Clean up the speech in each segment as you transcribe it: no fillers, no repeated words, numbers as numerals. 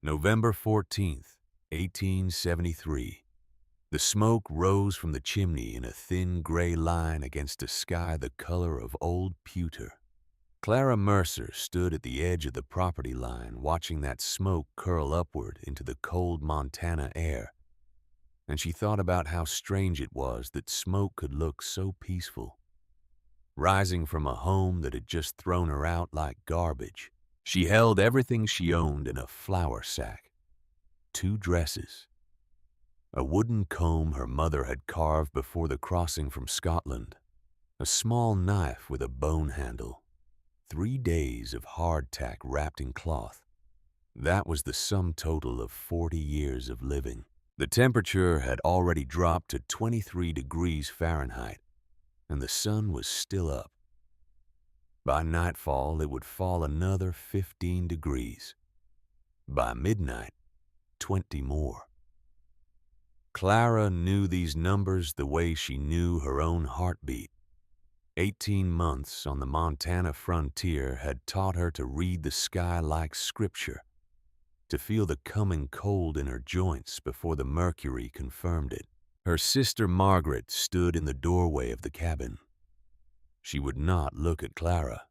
November 14th, 1873. The smoke rose from the chimney in a thin gray line against a sky the color of old pewter. Clara Mercer stood at the edge of the property line watching that smoke curl upward into the cold Montana air, and she thought about how strange it was that smoke could look so peaceful, rising from a home that had just thrown her out like garbage. She held everything she owned in a flour sack: 2 dresses, a wooden comb her mother had carved before the crossing from Scotland, a small knife with a bone handle, 3 days of hardtack wrapped in cloth. That was the sum total of 40 years of living. The temperature had already dropped to 23 degrees Fahrenheit, and the sun was still up. By nightfall, it would fall another 15 degrees. By midnight, 20 more. Clara knew these numbers the way she knew her own heartbeat. 18 months on the Montana frontier had taught her to read the sky like scripture, to feel the coming cold in her joints before the mercury confirmed it. Her sister Margaret stood in the doorway of the cabin. She would not look at Clara.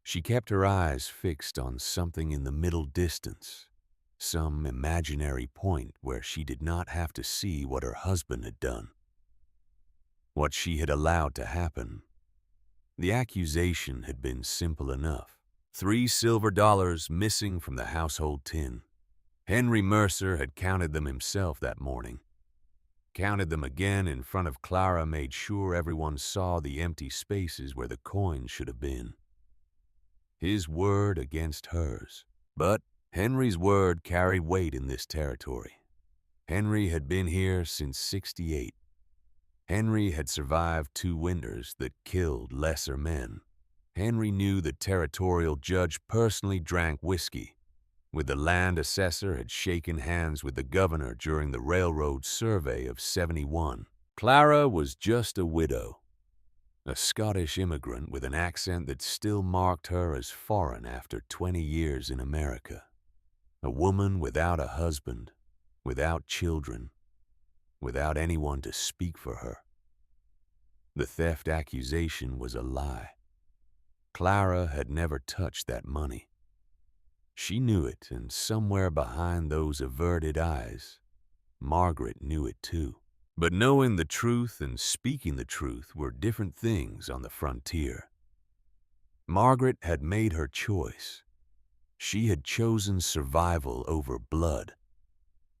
She kept her eyes fixed on something in the middle distance, some imaginary point where she did not have to see what her husband had done, what she had allowed to happen. The accusation had been simple enough. 3 silver dollars missing from the household tin. Henry Mercer had counted them himself that morning. Counted them again in front of Clara, made sure everyone saw the empty spaces where the coins should have been. His word against hers. But Henry's word carried weight in this territory. Henry had been here since '68. Henry had survived 2 winters that killed lesser men. Henry knew the territorial judge personally drank whiskey, with the land assessor had shaken hands with the governor during the railroad survey of '71. Clara was just a widow, a Scottish immigrant with an accent that still marked her as foreign after 20 years in America. A woman without a husband, without children, without anyone to speak for her. The theft accusation was a lie. Clara had never touched that money. She knew it, and somewhere behind those averted eyes, Margaret knew it too. But knowing the truth and speaking the truth were different things on the frontier. Margaret had made her choice. She had chosen survival over blood,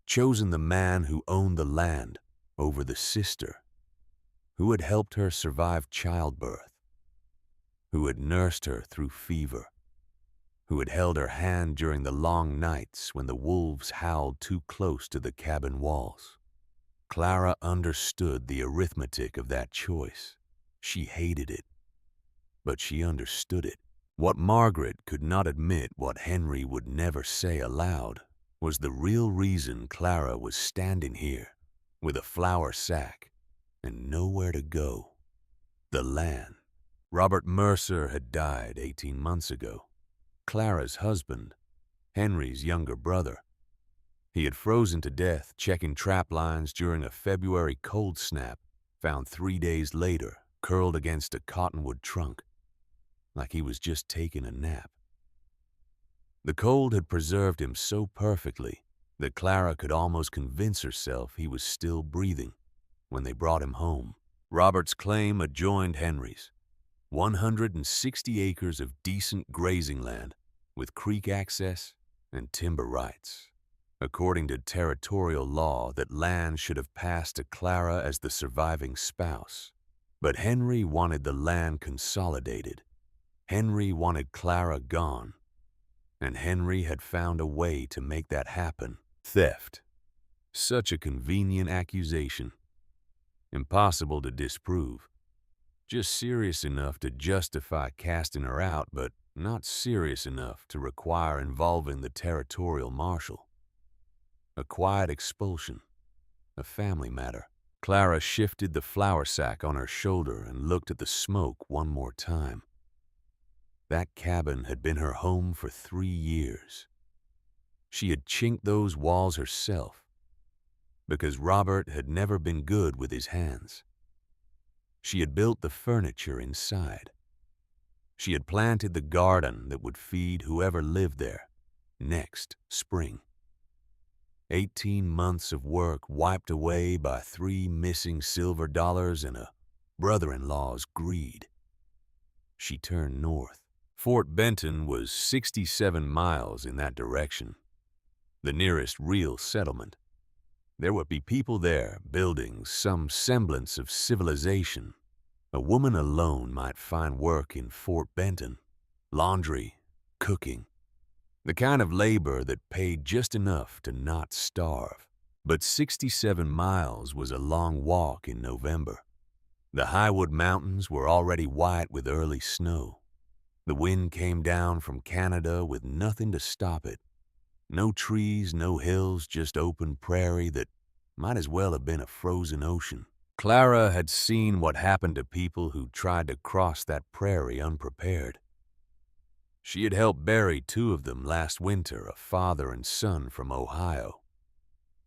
chosen the man who owned the land over the sister who had helped her survive childbirth, who had nursed her through fever, who had held her hand during the long nights when the wolves howled too close to the cabin walls. Clara understood the arithmetic of that choice. She hated it, but she understood it. What Margaret could not admit, what Henry would never say aloud, was the real reason Clara was standing here with a flour sack and nowhere to go. The land. Robert Mercer had died 18 months ago. Clara's husband, Henry's younger brother. He had frozen to death checking trap lines during a February cold snap, found 3 days later, curled against a cottonwood trunk, like he was just taking a nap. The cold had preserved him so perfectly that Clara could almost convince herself he was still breathing when they brought him home. Robert's claim adjoined Henry's. 160 acres of decent grazing land with creek access and timber rights. According to territorial law, that land should have passed to Clara as the surviving spouse. But Henry wanted the land consolidated. Henry wanted Clara gone. And Henry had found a way to make that happen. Theft. Such a convenient accusation. Impossible to disprove. Just serious enough to justify casting her out, but not serious enough to require involving the territorial marshal. A quiet expulsion. A family matter. Clara shifted the flour sack on her shoulder and looked at the smoke one more time. That cabin had been her home for 3 years. She had chinked those walls herself because Robert had never been good with his hands. She had built the furniture inside. She had planted the garden that would feed whoever lived there next spring. 18 months of work wiped away by 3 missing silver dollars and a brother-in-law's greed. She turned north. Fort Benton was 67 miles in that direction, the nearest real settlement. There would be people there building some semblance of civilization. A woman alone might find work in Fort Benton, laundry, cooking, the kind of labor that paid just enough to not starve. But 67 miles was a long walk in November. The Highwood Mountains were already white with early snow. The wind came down from Canada with nothing to stop it. No trees, no hills, just open prairie that might as well have been a frozen ocean. Clara had seen what happened to people who tried to cross that prairie unprepared. She had helped bury 2 of them last winter, a father and son from Ohio,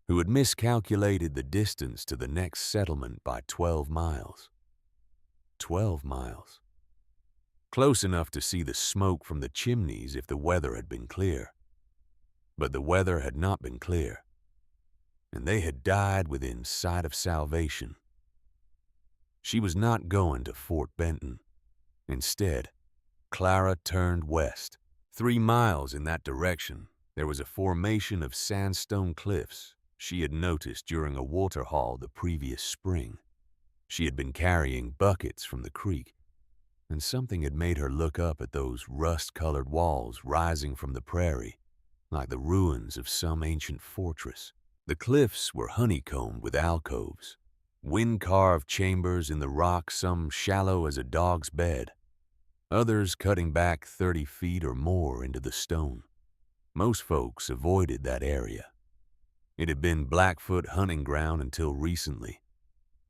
who had miscalculated the distance to the next settlement by 12 miles. 12 miles. Close enough to see the smoke from the chimneys if the weather had been clear. But the weather had not been clear, and they had died within sight of salvation. She was not going to Fort Benton. Instead, Clara turned west. 3 miles in that direction, there was a formation of sandstone cliffs she had noticed during a water haul the previous spring. She had been carrying buckets from the creek, and something had made her look up at those rust-colored walls rising from the prairie, like the ruins of some ancient fortress. The cliffs were honeycombed with alcoves, wind-carved chambers in the rock, some shallow as a dog's bed, others cutting back 30 feet or more into the stone. Most folks avoided that area. It had been Blackfoot hunting ground until recently,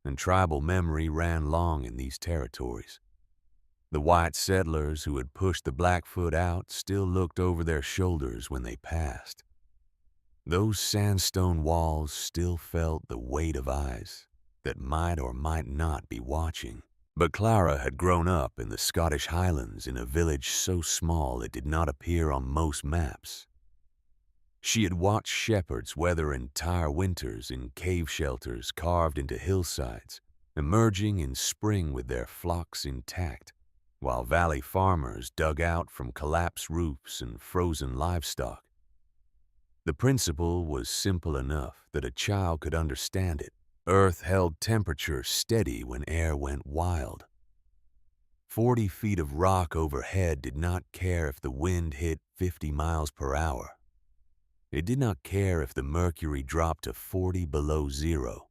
and tribal memory ran long in these territories. The white settlers who had pushed the Blackfoot out still looked over their shoulders when they passed. Those sandstone walls still felt the weight of eyes that might or might not be watching. But Clara had grown up in the Scottish Highlands in a village so small it did not appear on most maps. She had watched shepherds weather entire winters in cave shelters carved into hillsides, emerging in spring with their flocks intact, while valley farmers dug out from collapsed roofs and frozen livestock. The principle was simple enough that a child could understand it. Earth held temperature steady when air went wild. 40 feet of rock overhead did not care if the wind hit 50 miles per hour. It did not care if the mercury dropped to 40 below zero.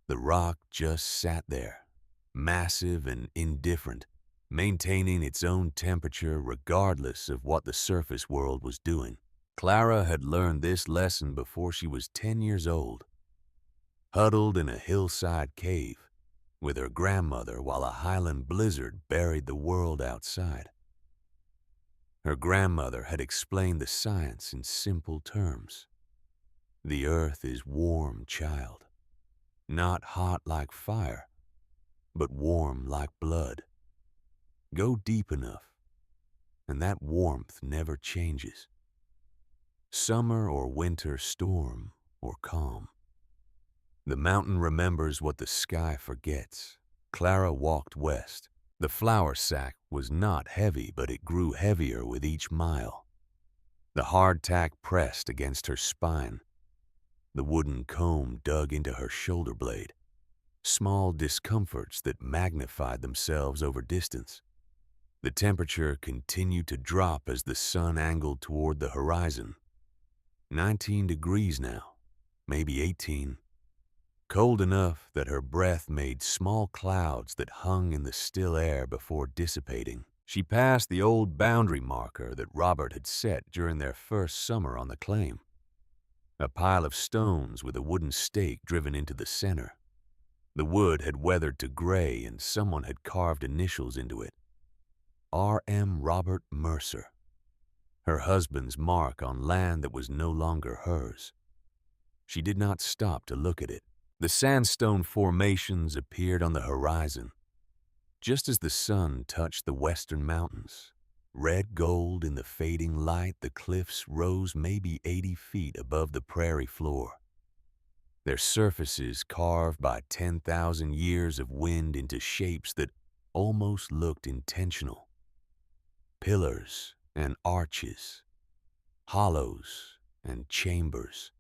The rock just sat there, massive and indifferent, maintaining its own temperature regardless of what the surface world was doing. Clara had learned this lesson before she was 10 years old. Huddled in a hillside cave with her grandmother while a highland blizzard buried the world outside. Her grandmother had explained the science in simple terms. The earth is warm, child. Not hot like fire, but warm like blood. Go deep enough, and that warmth never changes. Summer or winter, storm or calm. The mountain remembers what the sky forgets. Clara walked west. The flour sack was not heavy, but it grew heavier with each mile. The hardtack pressed against her spine. The wooden comb dug into her shoulder blade. Small discomforts that magnified themselves over distance. The temperature continued to drop as the sun angled toward the horizon. 19 degrees now, maybe 18. Cold enough that her breath made small clouds that hung in the still air before dissipating. She passed the old boundary marker that Robert had set during their first summer on the claim. A pile of stones with a wooden stake driven into the center. The wood had weathered to gray and someone had carved initials into it. R.M. Robert Mercer. her husband's mark on land that was no longer hers. She did not stop to look at it. The sandstone formations appeared on the horizon, just as the sun touched the western mountains. Red gold in the fading light, the cliffs rose maybe 80 feet above the prairie floor, their surfaces carved by 10,000 years of wind into shapes that almost looked intentional. Pillars and arches, hollows and chambers.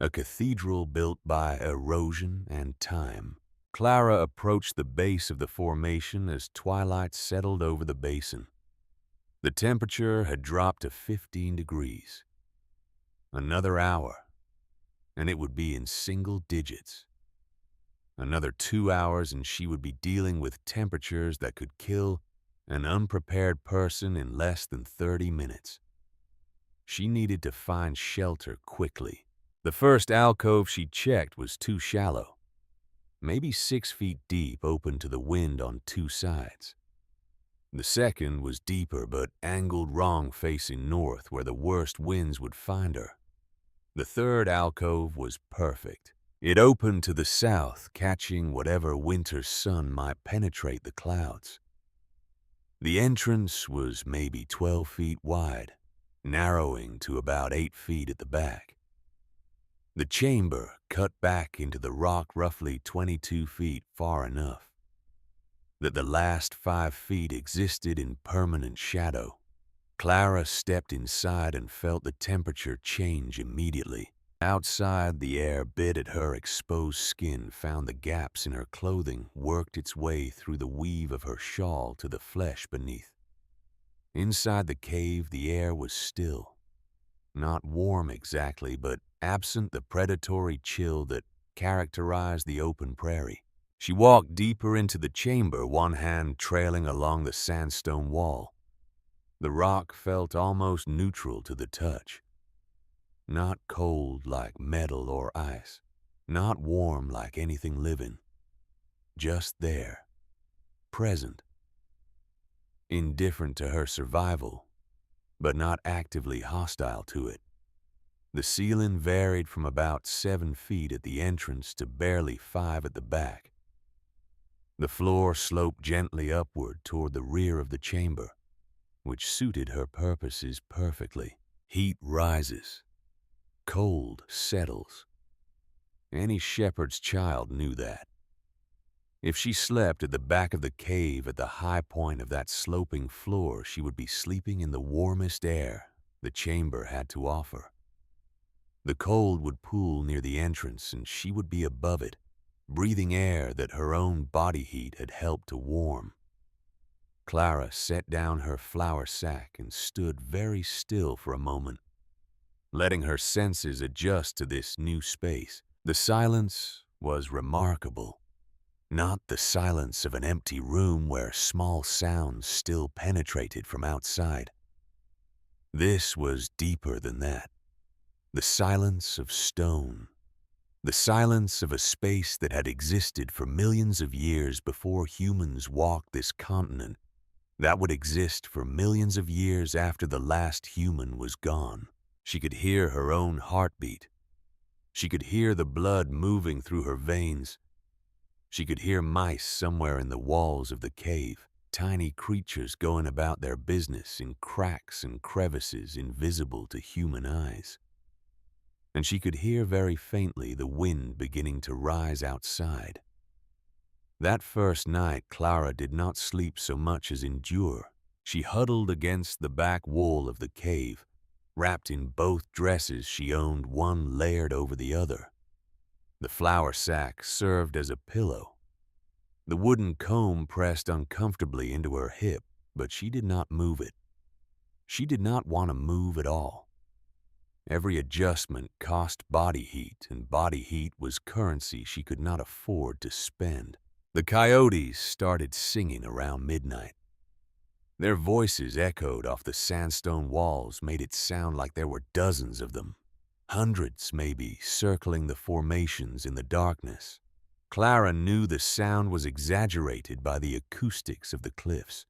A cathedral built by erosion and time. Clara approached the base of the formation as twilight settled over the basin. The temperature had dropped to 15 degrees. Another hour, and it would be in single digits. Another 2 hours, and she would be dealing with temperatures that could kill an unprepared person in less than 30 minutes. She needed to find shelter quickly. The first alcove she checked was too shallow, maybe 6 feet deep, open to the wind on two sides. The second was deeper but angled wrong, facing north where the worst winds would find her. The third alcove was perfect. It opened to the south, catching whatever winter sun might penetrate the clouds. The entrance was maybe 12 feet wide, narrowing to about 8 feet at the back. The chamber cut back into the rock roughly 22 feet, far enough that the last 5 feet existed in permanent shadow. Clara stepped inside and felt the temperature change immediately. Outside, the air bit at her exposed skin, found the gaps in her clothing, worked its way through the weave of her shawl to the flesh beneath. Inside the cave, the air was still. Not warm exactly, but absent the predatory chill that characterized the open prairie. She walked deeper into the chamber, one hand trailing along the sandstone wall. The rock felt almost neutral to the touch. Not cold like metal or ice, not warm like anything living. Just there, present. Indifferent to her survival, but not actively hostile to it. The ceiling varied from about 7 feet at the entrance to barely 5 at the back. The floor sloped gently upward toward the rear of the chamber, which suited her purposes perfectly. Heat rises. Cold settles. Any shepherd's child knew that. If she slept at the back of the cave at the high point of that sloping floor, she would be sleeping in the warmest air the chamber had to offer. The cold would pool near the entrance, and she would be above it, breathing air that her own body heat had helped to warm. Clara set down her flour sack and stood very still for a moment, letting her senses adjust to this new space. The silence was remarkable. Not the silence of an empty room where small sounds still penetrated from outside. This was deeper than that. The silence of stone. The silence of a space that had existed for millions of years before humans walked this continent, that would exist for millions of years after the last human was gone. She could hear her own heartbeat. She could hear the blood moving through her veins. She could hear mice somewhere in the walls of the cave, tiny creatures going about their business in cracks and crevices invisible to human eyes. And she could hear very faintly the wind beginning to rise outside. That first night, Clara did not sleep so much as endure. She huddled against the back wall of the cave, wrapped in both dresses she owned, one layered over the other. The flour sack served as a pillow. The wooden comb pressed uncomfortably into her hip, but she did not move it. She did not want to move at all. Every adjustment cost body heat, and body heat was currency she could not afford to spend. The coyotes started singing around midnight. Their voices echoed off the sandstone walls, made it sound like there were dozens of them, hundreds maybe, circling the formations in the darkness. Clara knew the sound was exaggerated by the acoustics of the cliffs.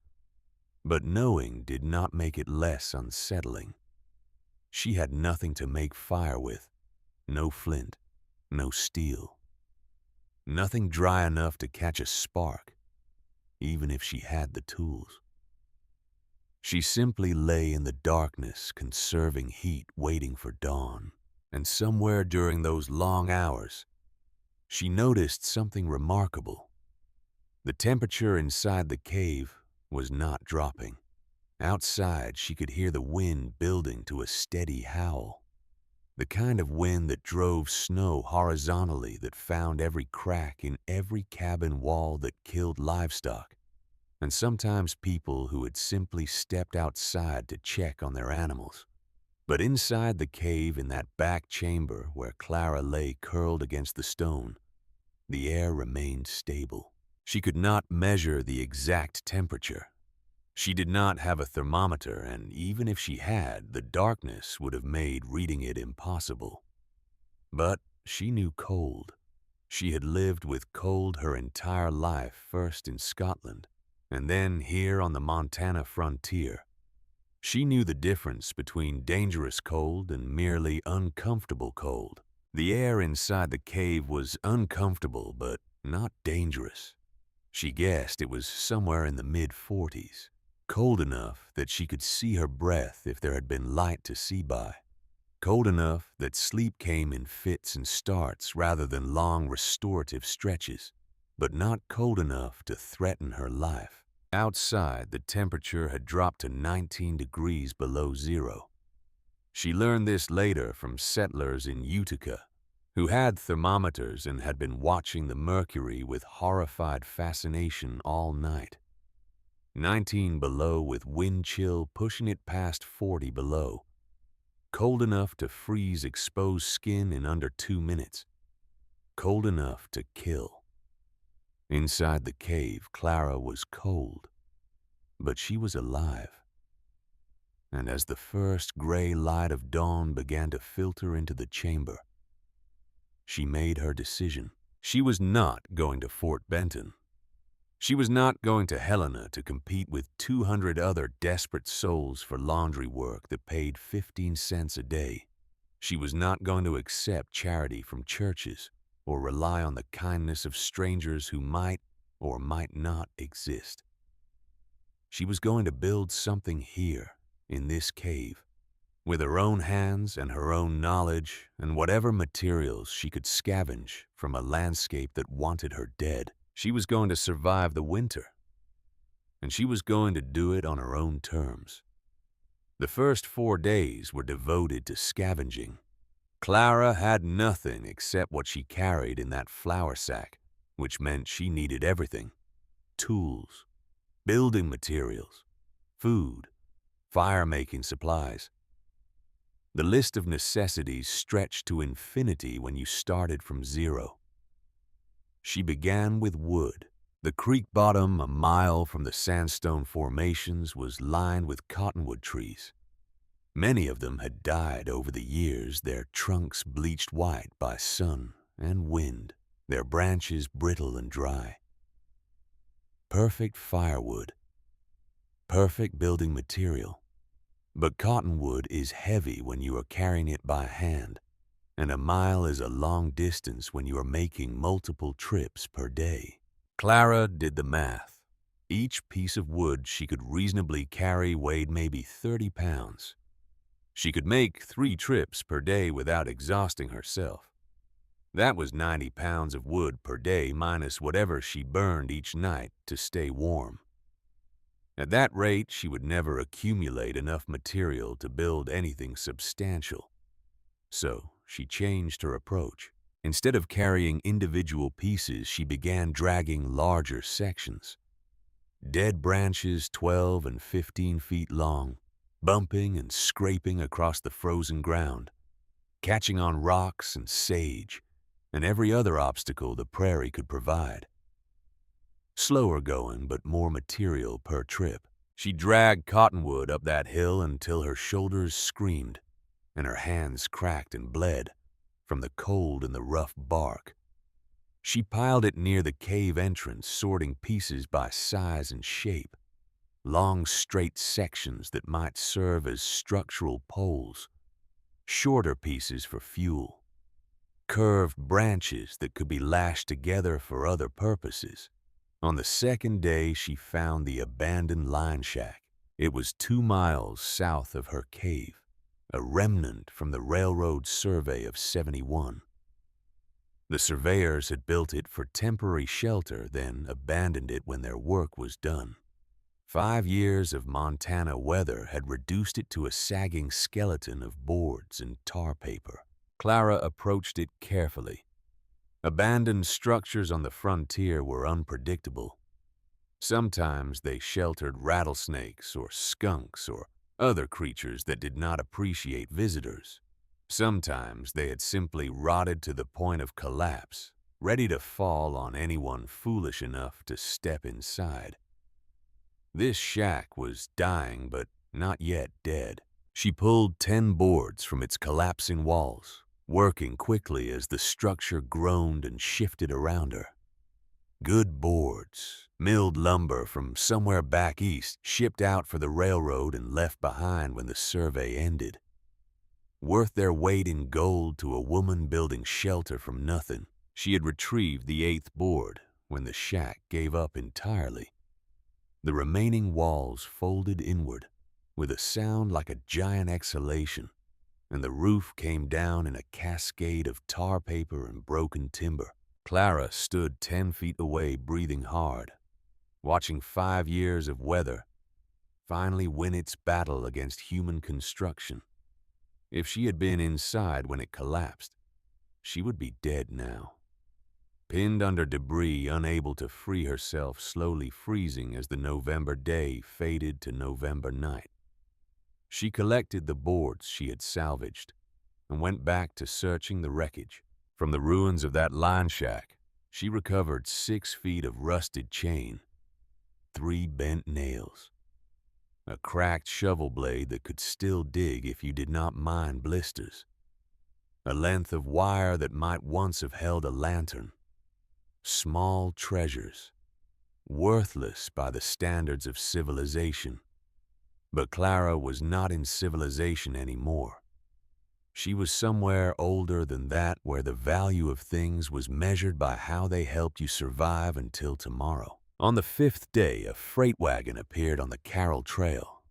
But knowing did not make it less unsettling. She had nothing to make fire with, no flint, no steel. Nothing dry enough to catch a spark, even if she had the tools. She simply lay in the darkness, conserving heat, waiting for dawn. And somewhere during those long hours, she noticed something remarkable. The temperature inside the cave was not dropping. Outside, she could hear the wind building to a steady howl. The kind of wind that drove snow horizontally, that found every crack in every cabin wall, that killed livestock, and sometimes people who had simply stepped outside to check on their animals. But inside the cave, in that back chamber where Clara lay curled against the stone, the air remained stable. She could not measure the exact temperature. She did not have a thermometer, and even if she had, the darkness would have made reading it impossible. But she knew cold. She had lived with cold her entire life, first in Scotland, and then here on the Montana frontier. She knew the difference between dangerous cold and merely uncomfortable cold. The air inside the cave was uncomfortable, but not dangerous. She guessed it was somewhere in the mid-40s. Cold enough that she could see her breath if there had been light to see by. Cold enough that sleep came in fits and starts rather than long restorative stretches, but not cold enough to threaten her life. Outside, the temperature had dropped to 19 degrees below zero. She learned this later from settlers in Utica, who had thermometers and had been watching the mercury with horrified fascination all night. 19 below, with wind chill pushing it past 40 below. Cold enough to freeze exposed skin in under 2 minutes. Cold enough to kill. Inside the cave, Clara was cold, but she was alive. And as the first gray light of dawn began to filter into the chamber, she made her decision. She was not going to Fort Benton. She was not going to Helena to compete with 200 other desperate souls for laundry work that paid 15 cents a day. She was not going to accept charity from churches or rely on the kindness of strangers who might or might not exist. She was going to build something here, in this cave, with her own hands and her own knowledge and whatever materials she could scavenge from a landscape that wanted her dead. She was going to survive the winter, and she was going to do it on her own terms. The first 4 days were devoted to scavenging. Clara had nothing except what she carried in that flour sack, which meant she needed everything: tools, building materials, food, fire-making supplies. The list of necessities stretched to infinity when you started from zero. She began with wood. The creek bottom, a mile from the sandstone formations, was lined with cottonwood trees. Many of them had died over the years, their trunks bleached white by sun and wind, their branches brittle and dry. Perfect firewood. Perfect building material. But cottonwood is heavy when you are carrying it by hand, and a mile is a long distance when you are making multiple trips per day. Clara did the math. Each piece of wood she could reasonably carry weighed maybe 30 pounds. She could make 3 trips per day without exhausting herself. That was 90 pounds of wood per day minus whatever she burned each night to stay warm. At that rate, she would never accumulate enough material to build anything substantial. So she changed her approach. Instead of carrying individual pieces, she began dragging larger sections. Dead branches 12 and 15 feet long, bumping and scraping across the frozen ground, catching on rocks and sage, and every other obstacle the prairie could provide. Slower going, but more material per trip. She dragged cottonwood up that hill until her shoulders screamed and her hands cracked and bled from the cold and the rough bark. She piled it near the cave entrance, sorting pieces by size and shape. long straight sections that might serve as structural poles, shorter pieces for fuel, curved branches that could be lashed together for other purposes. On the second day, she found the abandoned line shack. It was 2 miles south of her cave, a remnant from the railroad survey of '71. The surveyors had built it for temporary shelter, then abandoned it when their work was done. 5 years of Montana weather had reduced it to a sagging skeleton of boards and tar paper. Clara approached it carefully. Abandoned structures on the frontier were unpredictable. Sometimes they sheltered rattlesnakes or skunks or other creatures that did not appreciate visitors. Sometimes they had simply rotted to the point of collapse, ready to fall on anyone foolish enough to step inside. This shack was dying, but not yet dead. She pulled 10 boards from its collapsing walls, working quickly as the structure groaned and shifted around her. Good boards, milled lumber from somewhere back east, shipped out for the railroad and left behind when the survey ended. Worth their weight in gold to a woman building shelter from nothing. She had retrieved the 8th board when the shack gave up entirely. The remaining walls folded inward with a sound like a giant exhalation, and the roof came down in a cascade of tar paper and broken timber. Clara stood 10 feet away, breathing hard, watching 5 years of weather finally win its battle against human construction. If she had been inside when it collapsed, she would be dead now. Pinned under debris, unable to free herself, slowly freezing as the November day faded to November night. She collected the boards she had salvaged and went back to searching the wreckage. From the ruins of that line shack, she recovered 6 feet of rusted chain, 3 bent nails, a cracked shovel blade that could still dig if you did not mind blisters, a length of wire that might once have held a lantern. Small treasures, worthless by the standards of civilization. But Clara was not in civilization anymore. She was somewhere older than that, where the value of things was measured by how they helped you survive until tomorrow. On the 5th day, a freight wagon appeared on the Carroll Trail.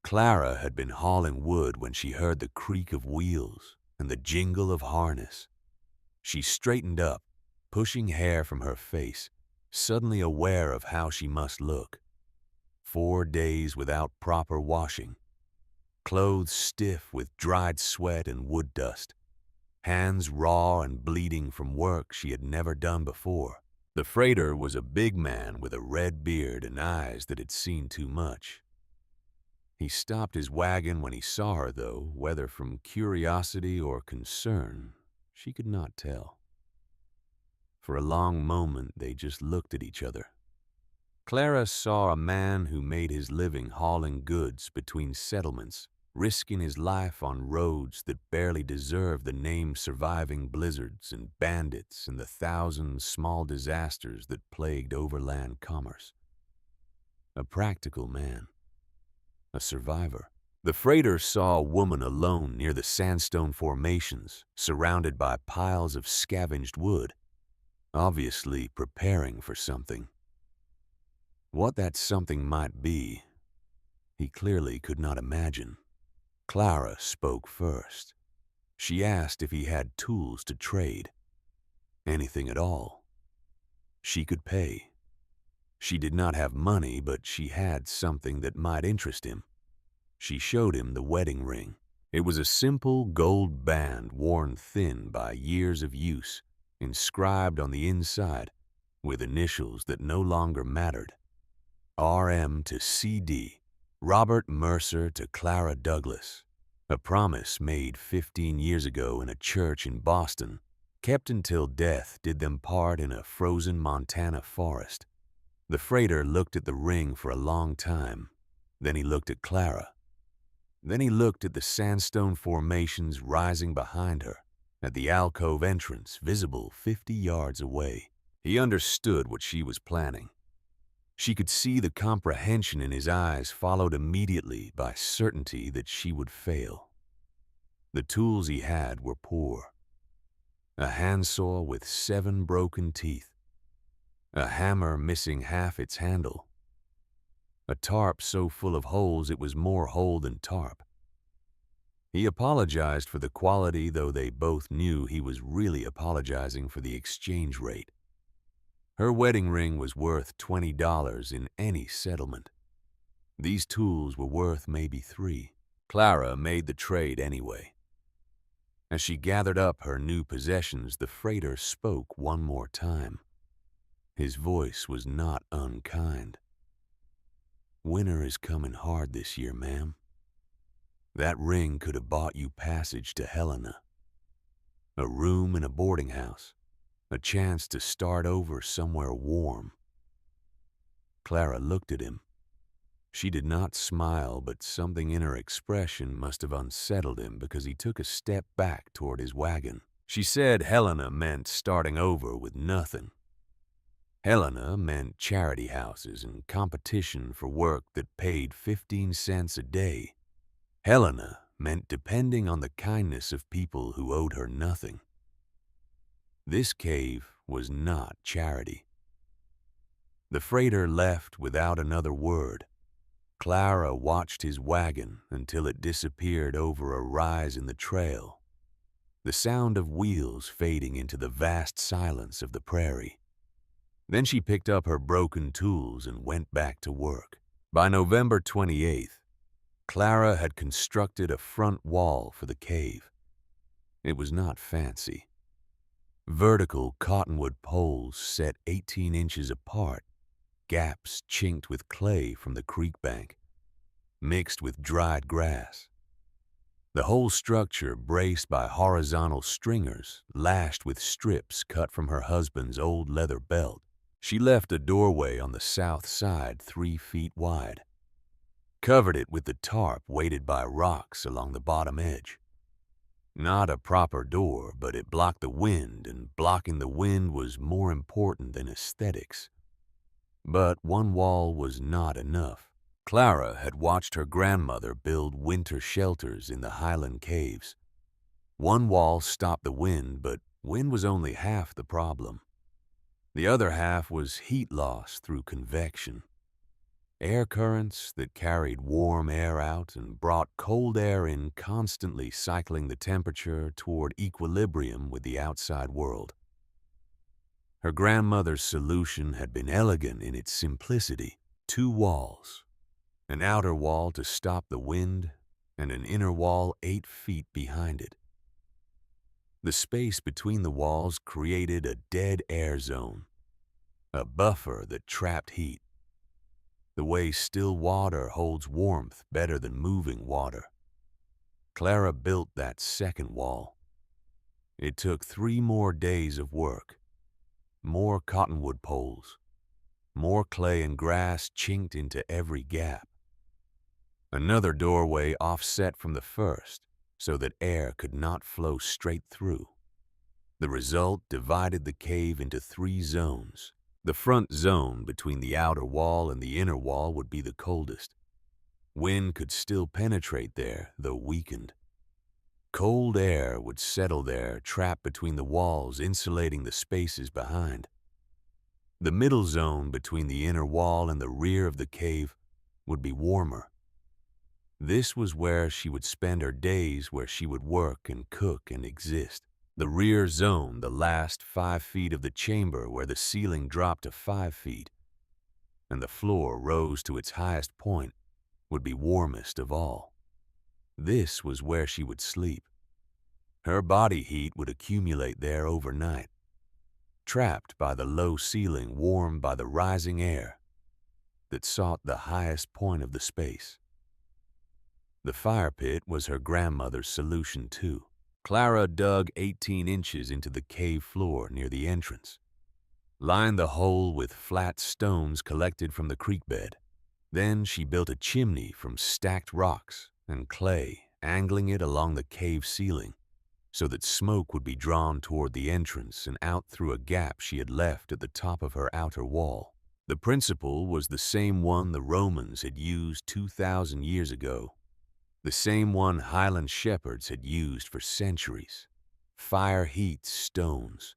Clara had been hauling wood when she heard the creak of wheels and the jingle of harness. She straightened up, pushing hair from her face, suddenly aware of how she must look. 4 days without proper washing, clothes stiff with dried sweat and wood dust, hands raw and bleeding from work she had never done before. The freighter was a big man with a red beard and eyes that had seen too much. He stopped his wagon when he saw her, though, whether from curiosity or concern, she could not tell. For a long moment, they just looked at each other. Clara saw a man who made his living hauling goods between settlements, risking his life on roads that barely deserved the name, surviving blizzards and bandits and the 1,000 small disasters that plagued overland commerce. A practical man, a survivor. The freighter saw a woman alone near the sandstone formations, surrounded by piles of scavenged wood, obviously preparing for something. What that something might be, he clearly could not imagine. Clara spoke first. She asked if he had tools to trade. Anything at all. She could pay. She did not have money, but she had something that might interest him. She showed him the wedding ring. It was a simple gold band worn thin by years of use, inscribed on the inside with initials that no longer mattered. RM to CD, Robert Mercer to Clara Douglas. A promise made 15 years ago in a church in Boston, kept until death did them part in a frozen Montana forest. The freighter looked at the ring for a long time. Then he looked at Clara. Then he looked at the sandstone formations rising behind her, at the alcove entrance visible 50 yards away. He understood what she was planning. She could see the comprehension in his eyes, followed immediately by certainty that she would fail. The tools he had were poor. A handsaw with 7 broken teeth, a hammer missing half its handle, a tarp so full of holes it was more hole than tarp. He apologized for the quality, though they both knew he was really apologizing for the exchange rate. Her wedding ring was worth $20 in any settlement. These tools were worth maybe 3. Clara made the trade anyway. As she gathered up her new possessions, the freighter spoke one more time. His voice was not unkind. "Winter is coming hard this year, ma'am. That ring could have bought you passage to Helena, a room in a boarding house, a chance to start over somewhere warm." Clara looked at him. She did not smile, but something in her expression must have unsettled him because he took a step back toward his wagon. She said Helena meant starting over with nothing. Helena meant charity houses and competition for work that paid 15 cents a day. Helena meant depending on the kindness of people who owed her nothing. This cave was not charity. The freighter left without another word. Clara watched his wagon until it disappeared over a rise in the trail, the sound of wheels fading into the vast silence of the prairie. Then she picked up her broken tools and went back to work. By November 28th, Clara had constructed a front wall for the cave. It was not fancy. Vertical cottonwood poles set 18 inches apart, gaps chinked with clay from the creek bank, mixed with dried grass. The whole structure braced by horizontal stringers, lashed with strips cut from her husband's old leather belt. She left a doorway on the south side 3 feet wide, covered it with the tarp weighted by rocks along the bottom edge. Not a proper door, but it blocked the wind, and blocking the wind was more important than aesthetics. But one wall was not enough. Clara had watched her grandmother build winter shelters in the Highland caves. One wall stopped the wind, but wind was only half the problem. The other half was heat loss through convection. Air currents that carried warm air out and brought cold air in, constantly cycling the temperature toward equilibrium with the outside world. Her grandmother's solution had been elegant in its simplicity. 2 walls, an outer wall to stop the wind and an inner wall 8 feet behind it. The space between the walls created a dead air zone, a buffer that trapped heat. The way still water holds warmth better than moving water. Clara built that second wall. It took 3 more days of work. More cottonwood poles. More clay and grass chinked into every gap. Another doorway offset from the first so that air could not flow straight through. The result divided the cave into 3 zones. The front zone between the outer wall and the inner wall would be the coldest. Wind could still penetrate there, though weakened. Cold air would settle there, trapped between the walls, insulating the spaces behind. The middle zone between the inner wall and the rear of the cave would be warmer. This was where she would spend her days, where she would work and cook and exist. The rear zone, the last 5 feet of the chamber where the ceiling dropped to 5 feet, and the floor rose to its highest point, would be warmest of all. This was where she would sleep. Her body heat would accumulate there overnight, trapped by the low ceiling, warmed by the rising air that sought the highest point of the space. The fire pit was her grandmother's solution too. Clara dug 18 inches into the cave floor near the entrance, lined the hole with flat stones collected from the creek bed. Then she built a chimney from stacked rocks and clay, angling it along the cave ceiling so that smoke would be drawn toward the entrance and out through a gap she had left at the top of her outer wall. The principle was the same one the Romans had used 2,000 years ago, the same one Highland shepherds had used for centuries. Fire heats stones.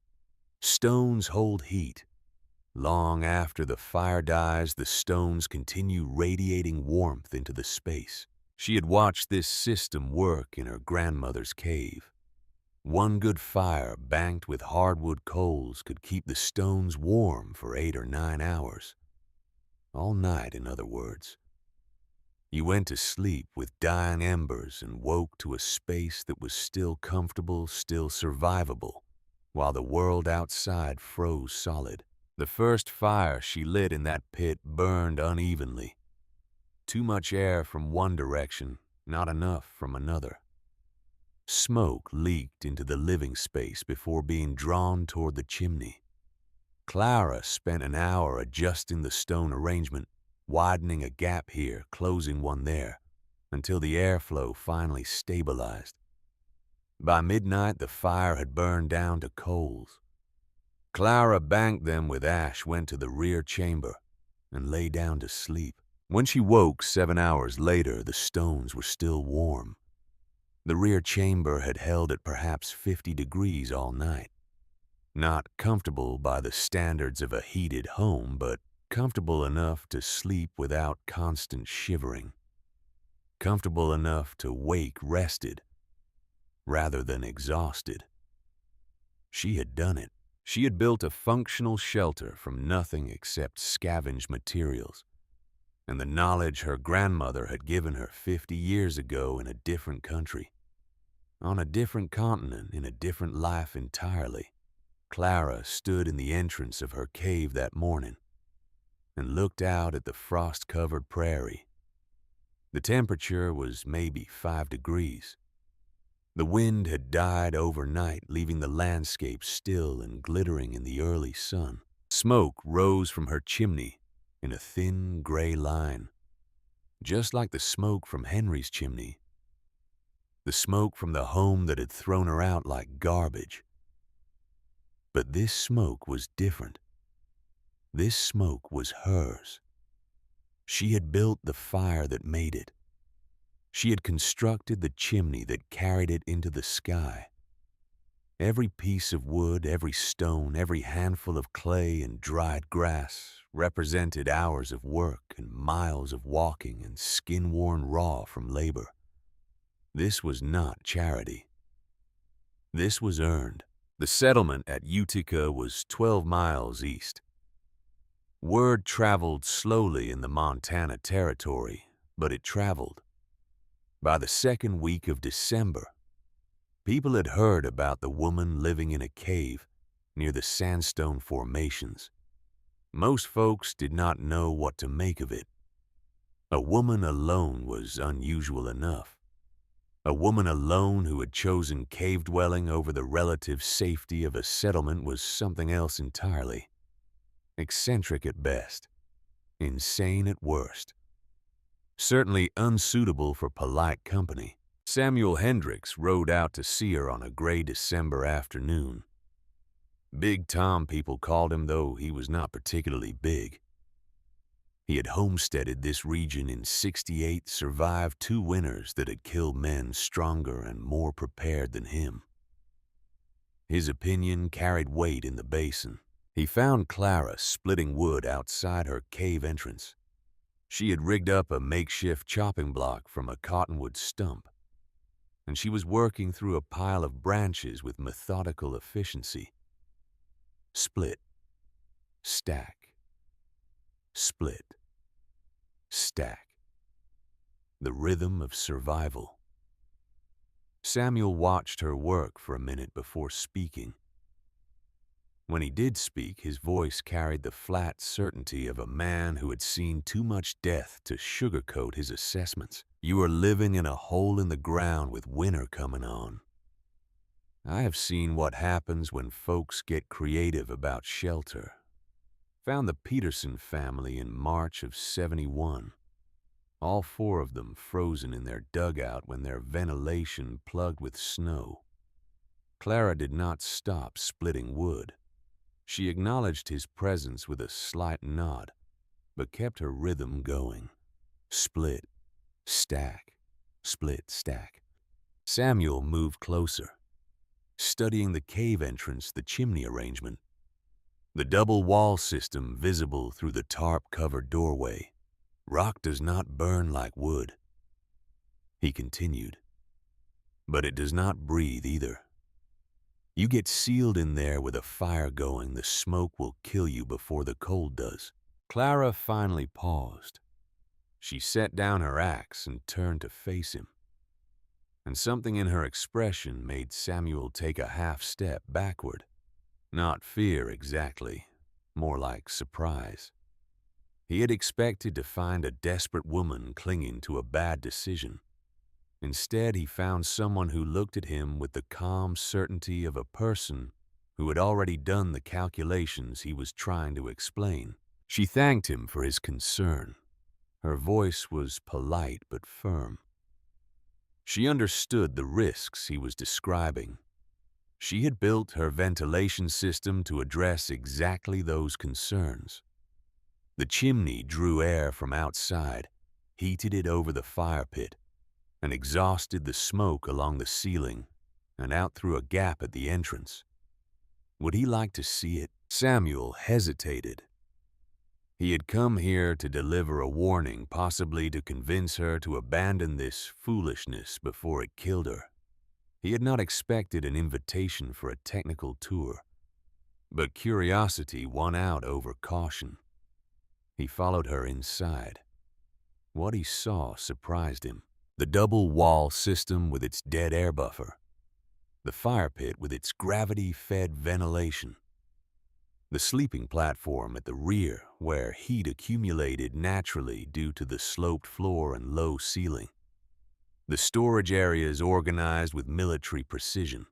Stones hold heat. Long after the fire dies, the stones continue radiating warmth into the space. She had watched this system work in her grandmother's cave. One good fire banked with hardwood coals could keep the stones warm for 8 or 9 hours. All night, in other words. You went to sleep with dying embers and woke to a space that was still comfortable, still survivable, while the world outside froze solid. The first fire she lit in that pit burned unevenly. Too much air from one direction, not enough from another. Smoke leaked into the living space before being drawn toward the chimney. Clara spent an hour adjusting the stone arrangement, widening a gap here, closing one there, until the airflow finally stabilized. By midnight, the fire had burned down to coals. Clara banked them with ash, went to the rear chamber, and lay down to sleep. When she woke 7 hours later, the stones were still warm. The rear chamber had held at perhaps 50 degrees all night. Not comfortable by the standards of a heated home, but comfortable enough to sleep without constant shivering. Comfortable enough to wake rested, rather than exhausted. She had done it. She had built a functional shelter from nothing except scavenged materials, and the knowledge her grandmother had given her 50 years ago in a different country, on a different continent, in a different life entirely. Clara stood in the entrance of her cave that morning and looked out at the frost-covered prairie. The temperature was maybe 5 degrees. The wind had died overnight, leaving the landscape still and glittering in the early sun. Smoke rose from her chimney in a thin gray line, just like the smoke from Henry's chimney, the smoke from the home that had thrown her out like garbage. But this smoke was different. This smoke was hers. She had built the fire that made it. She had constructed the chimney that carried it into the sky. Every piece of wood, every stone, every handful of clay and dried grass represented hours of work and miles of walking and skin worn raw from labor. This was not charity. This was earned. The settlement at Utica was 12 miles east. Word traveled slowly in the Montana Territory, but it traveled. By the second week of December, people had heard about the woman living in a cave near the sandstone formations. Most folks did not know what to make of it. A woman alone was unusual enough. A woman alone who had chosen cave dwelling over the relative safety of a settlement was something else entirely. Eccentric at best, insane at worst. Certainly unsuitable for polite company. Samuel Hendricks rode out to see her on a gray December afternoon. Big Tom, people called him, though he was not particularly big. He had homesteaded this region in '68, survived 2 winters that had killed men stronger and more prepared than him. His opinion carried weight in the basin. He found Clara splitting wood outside her cave entrance. She had rigged up a makeshift chopping block from a cottonwood stump, and she was working through a pile of branches with methodical efficiency. Split, stack, split, stack. The rhythm of survival. Samuel watched her work for a minute before speaking. When he did speak, his voice carried the flat certainty of a man who had seen too much death to sugarcoat his assessments. You are living in a hole in the ground with winter coming on. I have seen what happens when folks get creative about shelter. Found the Peterson family in March of '71. All 4 of them frozen in their dugout when their ventilation plugged with snow. Clara did not stop splitting wood. She acknowledged his presence with a slight nod. but kept her rhythm going. Split, stack, split, stack. Samuel moved closer, studying the cave entrance, the chimney arrangement, the double wall system visible through the tarp-covered doorway. Rock does not burn like wood, he continued, but it does not breathe either. You get sealed in there with a fire going, the smoke will kill you before the cold does. Clara finally paused. She set down her axe and turned to face him, and something in her expression made Samuel take a half step backward. Not fear exactly, more like surprise. He had expected to find a desperate woman clinging to a bad decision. Instead, he found someone who looked at him with the calm certainty of a person who had already done the calculations he was trying to explain. She thanked him for his concern. Her voice was polite but firm. She understood the risks he was describing. She had built her ventilation system to address exactly those concerns. The chimney drew air from outside, heated it over the fire pit, and exhausted the smoke along the ceiling and out through a gap at the entrance. Would he like to see it? Samuel hesitated. He had come here to deliver a warning, possibly to convince her to abandon this foolishness before it killed her. He had not expected an invitation for a technical tour, but curiosity won out over caution. He followed her inside. What he saw surprised him. The double wall system with its dead air buffer, the fire pit with its gravity-fed ventilation, the sleeping platform at the rear where heat accumulated naturally due to the sloped floor and low ceiling, the storage areas organized with military precision.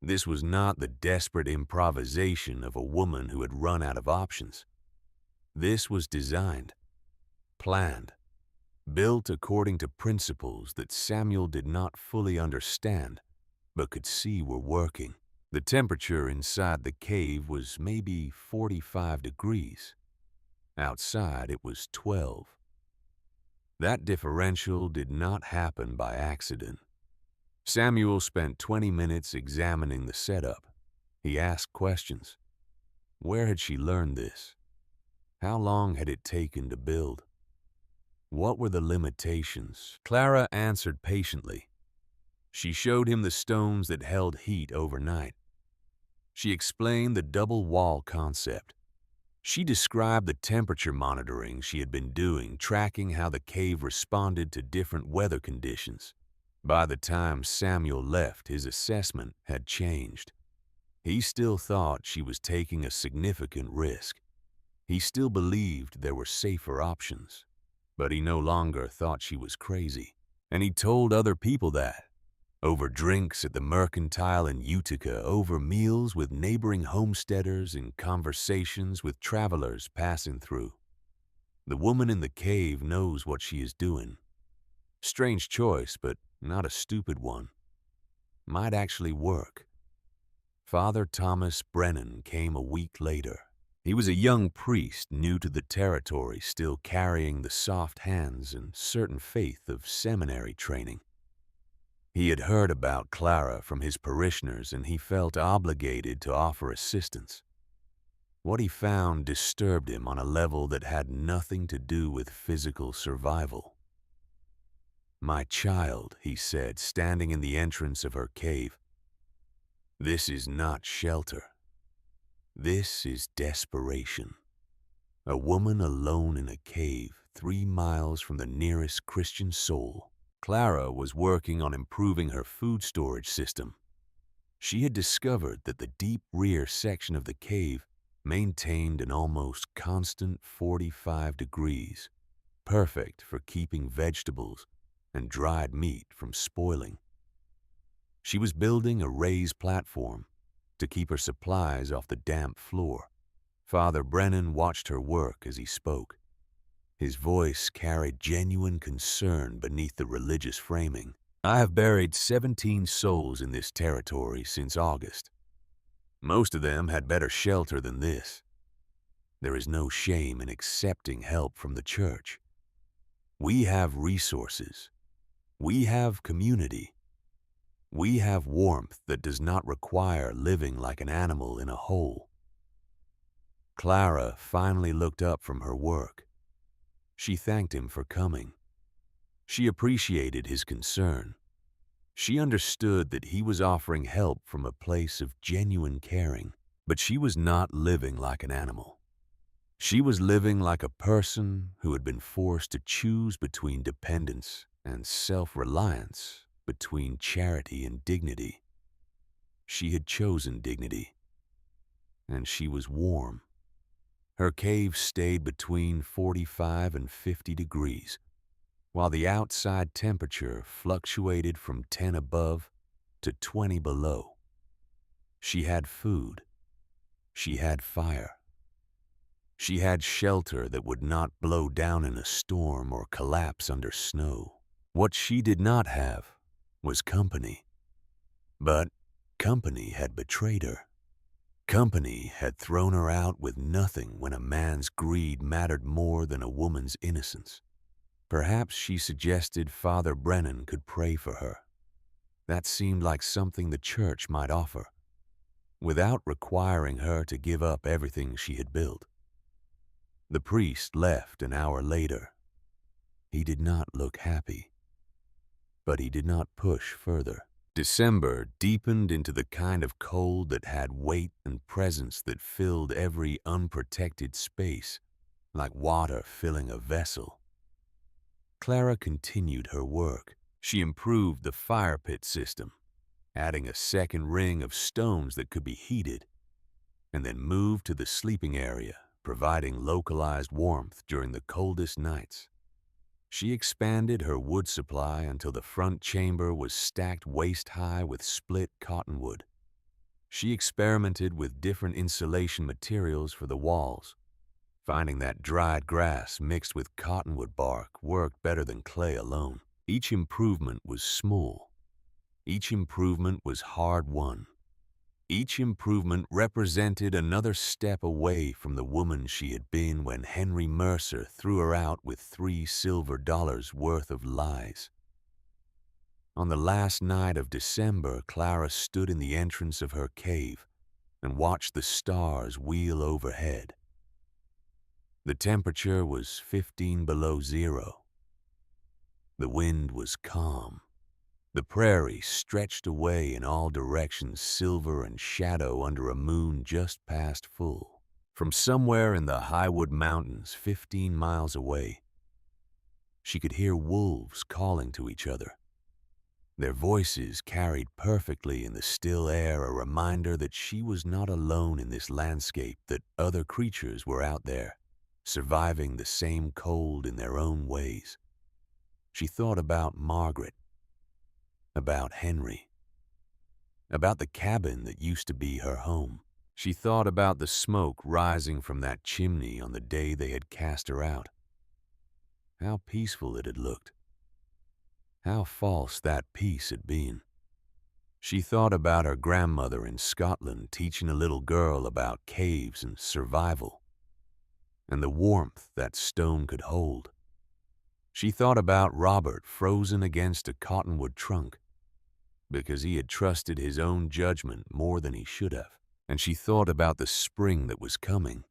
This was not the desperate improvisation of a woman who had run out of options. This was designed, planned, built according to principles that Samuel did not fully understand, but could see were working. The temperature inside the cave was maybe 45 degrees. Outside, it was 12. That differential did not happen by accident. Samuel spent 20 minutes examining the setup. He asked questions. Where had she learned this? How long had it taken to build? What were the limitations? Clara answered patiently. She showed him the stones that held heat overnight. She explained the double wall concept. She described the temperature monitoring she had been doing, tracking how the cave responded to different weather conditions. By the time Samuel left, his assessment had changed. He still thought she was taking a significant risk. He still believed there were safer options. But he no longer thought she was crazy. And he told other people that. Over drinks at the Mercantile in Utica, over meals with neighboring homesteaders, and conversations with travelers passing through. The woman in the cave knows what she is doing. Strange choice, but not a stupid one. Might actually work. Father Thomas Brennan came a week later. He was a young priest new to the territory, still carrying the soft hands and certain faith of seminary training. He had heard about Clara from his parishioners, and he felt obligated to offer assistance. What he found disturbed him on a level that had nothing to do with physical survival. "My child," he said, standing in the entrance of her cave, "this is not shelter. This is desperation. A woman alone in a cave 3 miles from the nearest Christian soul." Clara was working on improving her food storage system. She had discovered that the deep rear section of the cave maintained an almost constant 45 degrees, perfect for keeping vegetables and dried meat from spoiling. She was building a raised platform to keep her supplies off the damp floor. Father Brennan watched her work as he spoke. His voice carried genuine concern beneath the religious framing. "I have buried 17 souls in this territory since August. Most of them had better shelter than this. There is no shame in accepting help from the church. We have resources. We have community. We have warmth that does not require living like an animal in a hole. Clara finally looked up from her work. She thanked him for coming. She appreciated his concern. She understood that he was offering help from a place of genuine caring, but she was not living like an animal. She was living like a person who had been forced to choose between dependence and self-reliance, between charity and dignity. She had chosen dignity, and she was warm. Her cave stayed between 45 and 50 degrees, while the outside temperature fluctuated from 10 above to 20 below. She had food. She had fire. She had shelter that would not blow down in a storm or collapse under snow. What she did not have was company. But company had betrayed her. Company had thrown her out with nothing when a man's greed mattered more than a woman's innocence. Perhaps she suggested Father Brennan could pray for her. That seemed like something the church might offer, without requiring her to give up everything she had built. The priest left an hour later. He did not look happy, but he did not push further. December deepened into the kind of cold that had weight and presence that filled every unprotected space, like water filling a vessel. Clara continued her work. She improved the fire pit system, adding a second ring of stones that could be heated, and then moved to the sleeping area, providing localized warmth during the coldest nights. She expanded her wood supply until the front chamber was stacked waist-high with split cottonwood. She experimented with different insulation materials for the walls, finding that dried grass mixed with cottonwood bark worked better than clay alone. Each improvement was small. Each improvement was hard-won. Each improvement represented another step away from the woman she had been when Henry Mercer threw her out with $3 silver worth of lies. On the last night of December, Clara stood in the entrance of her cave and watched the stars wheel overhead. The temperature was 15 below zero. The wind was calm. The prairie stretched away in all directions, silver and shadow under a moon just past full. From somewhere in the Highwood Mountains, 15 miles away, she could hear wolves calling to each other. Their voices carried perfectly in the still air a reminder that she was not alone in this landscape, that other creatures were out there, surviving the same cold in their own ways. She thought about Margaret, about Henry, about the cabin that used to be her home. She thought about the smoke rising from that chimney on the day they had cast her out. How peaceful it had looked. How false that peace had been. She thought about her grandmother in Scotland teaching a little girl about caves and survival, and the warmth that stone could hold. She thought about Robert frozen against a cottonwood trunk because he had trusted his own judgment more than he should have. And she thought about the spring that was coming,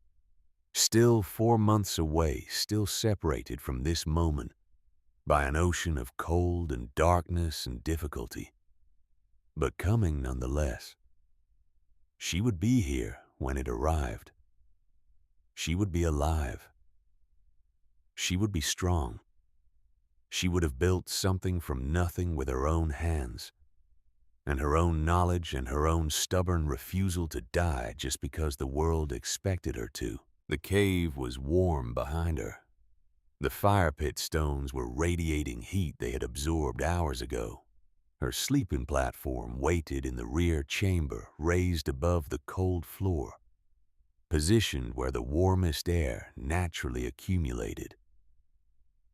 still 4 months away, still separated from this moment by an ocean of cold and darkness and difficulty, but coming nonetheless. She would be here when it arrived. She would be alive. She would be strong. She would have built something from nothing with her own hands, and her own knowledge and her own stubborn refusal to die just because the world expected her to. The cave was warm behind her. The fire pit stones were radiating heat they had absorbed hours ago. Her sleeping platform waited in the rear chamber, raised above the cold floor, positioned where the warmest air naturally accumulated.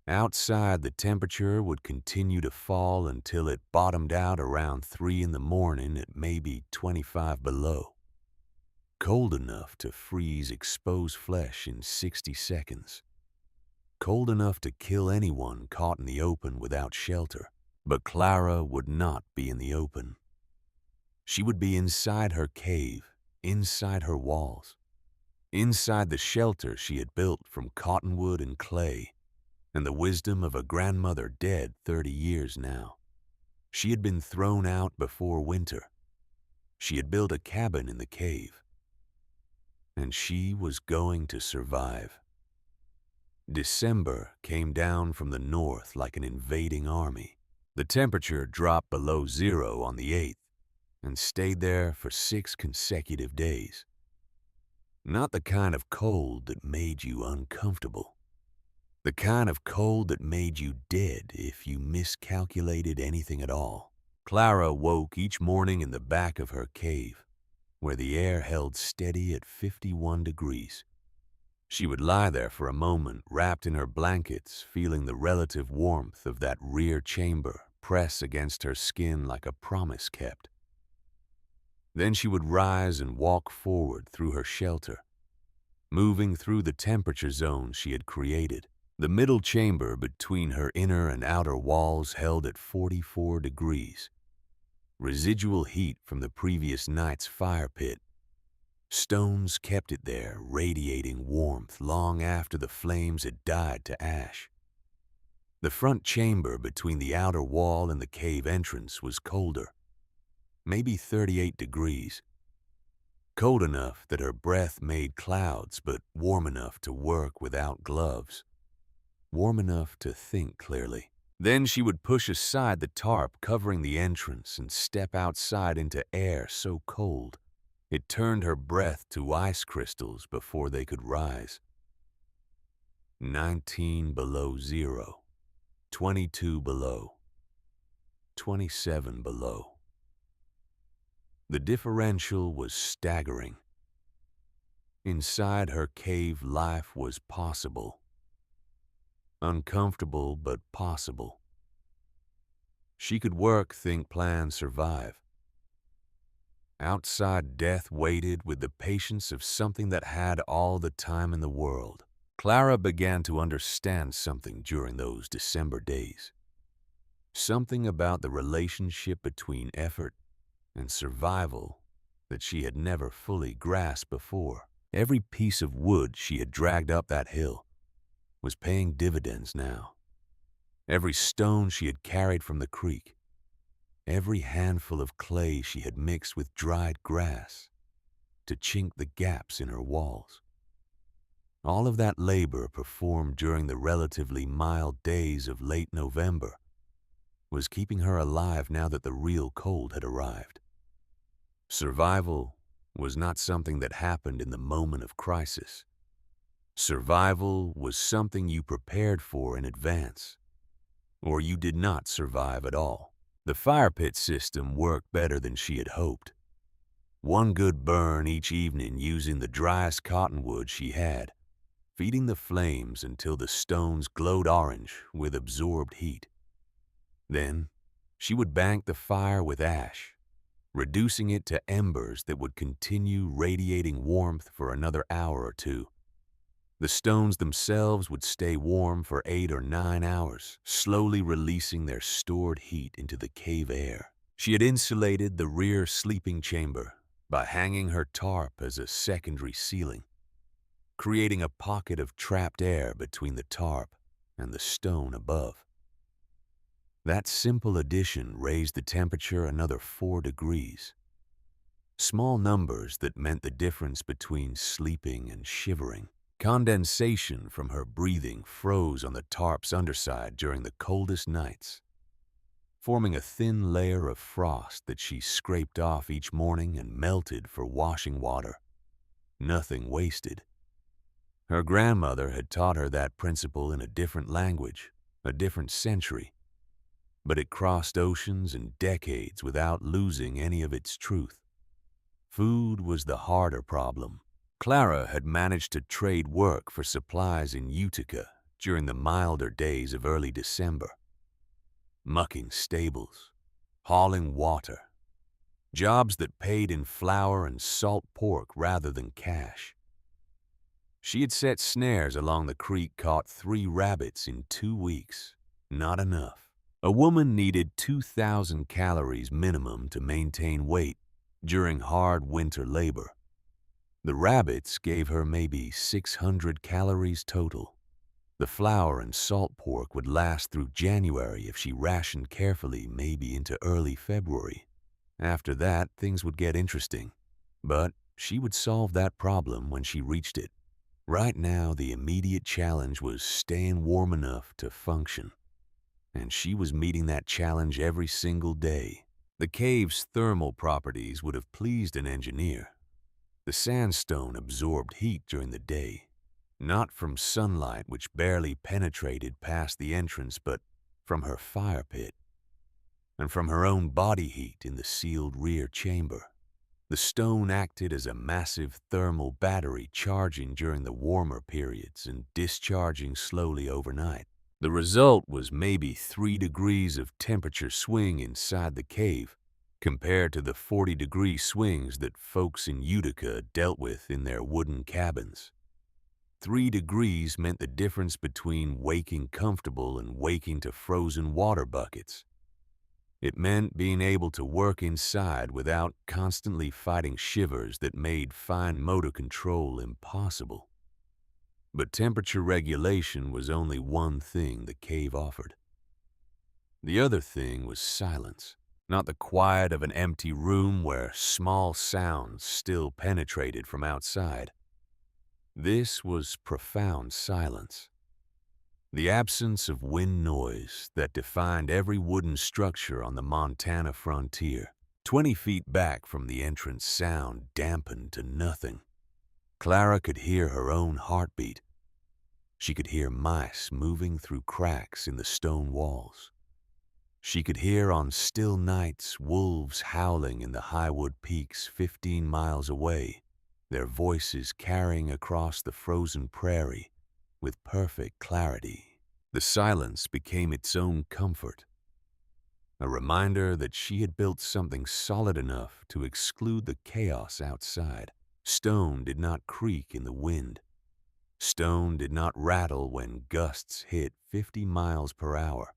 Outside, the temperature would continue to fall until it bottomed out around 3 in the morning at maybe 25 below. Cold enough to freeze exposed flesh in 60 seconds. Cold enough to kill anyone caught in the open without shelter. But Clara would not be in the open. She would be inside her cave, inside her walls, inside the shelter she had built from cottonwood and clay, and the wisdom of a grandmother dead 30 years now. She had been thrown out before winter. She had built a cabin in the cave. And she was going to survive. December came down from the north like an invading army. The temperature dropped below zero on the 8th and stayed there for 6 consecutive days. Not the kind of cold that made you uncomfortable. The kind of cold that made you dead if you miscalculated anything at all. Clara woke each morning in the back of her cave, where the air held steady at 51 degrees. She would lie there for a moment, wrapped in her blankets, feeling the relative warmth of that rear chamber press against her skin like a promise kept. Then she would rise and walk forward through her shelter, moving through the temperature zone she had created. The middle chamber between her inner and outer walls held at 44 degrees. Residual heat from the previous night's fire pit. Stones kept it there, radiating warmth long after the flames had died to ash. The front chamber between the outer wall and the cave entrance was colder, maybe 38 degrees. Cold enough that her breath made clouds, but warm enough to work without gloves. Warm enough to think clearly. Then she would push aside the tarp covering the entrance and step outside into air so cold it turned her breath to ice crystals before they could rise. 19 below zero, 22 below, 27 below. The differential was staggering. Inside her cave, life was possible. Uncomfortable, but possible. She could work, think, plan, survive. Outside, death waited with the patience of something that had all the time in the world. Clara began to understand something during those December days. Something about the relationship between effort and survival that she had never fully grasped before. Every piece of wood she had dragged up that hill was paying dividends now. Every stone she had carried from the creek, every handful of clay she had mixed with dried grass to chink the gaps in her walls. All of that labor performed during the relatively mild days of late November was keeping her alive now that the real cold had arrived. Survival was not something that happened in the moment of crisis. Survival was something you prepared for in advance, or you did not survive at all. The fire pit system worked better than she had hoped. One good burn each evening using the driest cottonwood she had, feeding the flames until the stones glowed orange with absorbed heat. Then, she would bank the fire with ash, reducing it to embers that would continue radiating warmth for another hour or two. The stones themselves would stay warm for 8 or 9 hours, slowly releasing their stored heat into the cave air. She had insulated the rear sleeping chamber by hanging her tarp as a secondary ceiling, creating a pocket of trapped air between the tarp and the stone above. That simple addition raised the temperature another 4 degrees. Small numbers that meant the difference between sleeping and shivering. Condensation from her breathing froze on the tarp's underside during the coldest nights, forming a thin layer of frost that she scraped off each morning and melted for washing water. Nothing wasted. Her grandmother had taught her that principle in a different language, a different century, but it crossed oceans and decades without losing any of its truth. Food was the harder problem. Clara had managed to trade work for supplies in Utica during the milder days of early December. Mucking stables, hauling water, jobs that paid in flour and salt pork rather than cash. She had set snares along the creek, caught 3 rabbits in 2 weeks. Not enough. A woman needed 2,000 calories minimum to maintain weight during hard winter labor. The rabbits gave her maybe 600 calories total. The flour and salt pork would last through January if she rationed carefully, maybe into early February. After that, things would get interesting. But she would solve that problem when she reached it. Right now, the immediate challenge was staying warm enough to function. And she was meeting that challenge every single day. The cave's thermal properties would have pleased an engineer. The sandstone absorbed heat during the day, not from sunlight which barely penetrated past the entrance, but from her fire pit, and from her own body heat in the sealed rear chamber. The stone acted as a massive thermal battery, charging during the warmer periods and discharging slowly overnight. The result was maybe 3 degrees of temperature swing inside the cave, compared to the 40-degree swings that folks in Utica dealt with in their wooden cabins. 3 degrees meant the difference between waking comfortable and waking to frozen water buckets. It meant being able to work inside without constantly fighting shivers that made fine motor control impossible. But temperature regulation was only one thing the cave offered. The other thing was silence, not the quiet of an empty room where small sounds still penetrated from outside. This was profound silence. The absence of wind noise that defined every wooden structure on the Montana frontier. 20 feet back from the entrance, sound dampened to nothing. Clara could hear her own heartbeat. She could hear mice moving through cracks in the stone walls. She could hear on still nights wolves howling in the highwood peaks 15 miles away, their voices carrying across the frozen prairie with perfect clarity. The silence became its own comfort, a reminder that she had built something solid enough to exclude the chaos outside. Stone did not creak in the wind. Stone did not rattle when gusts hit 50 miles per hour.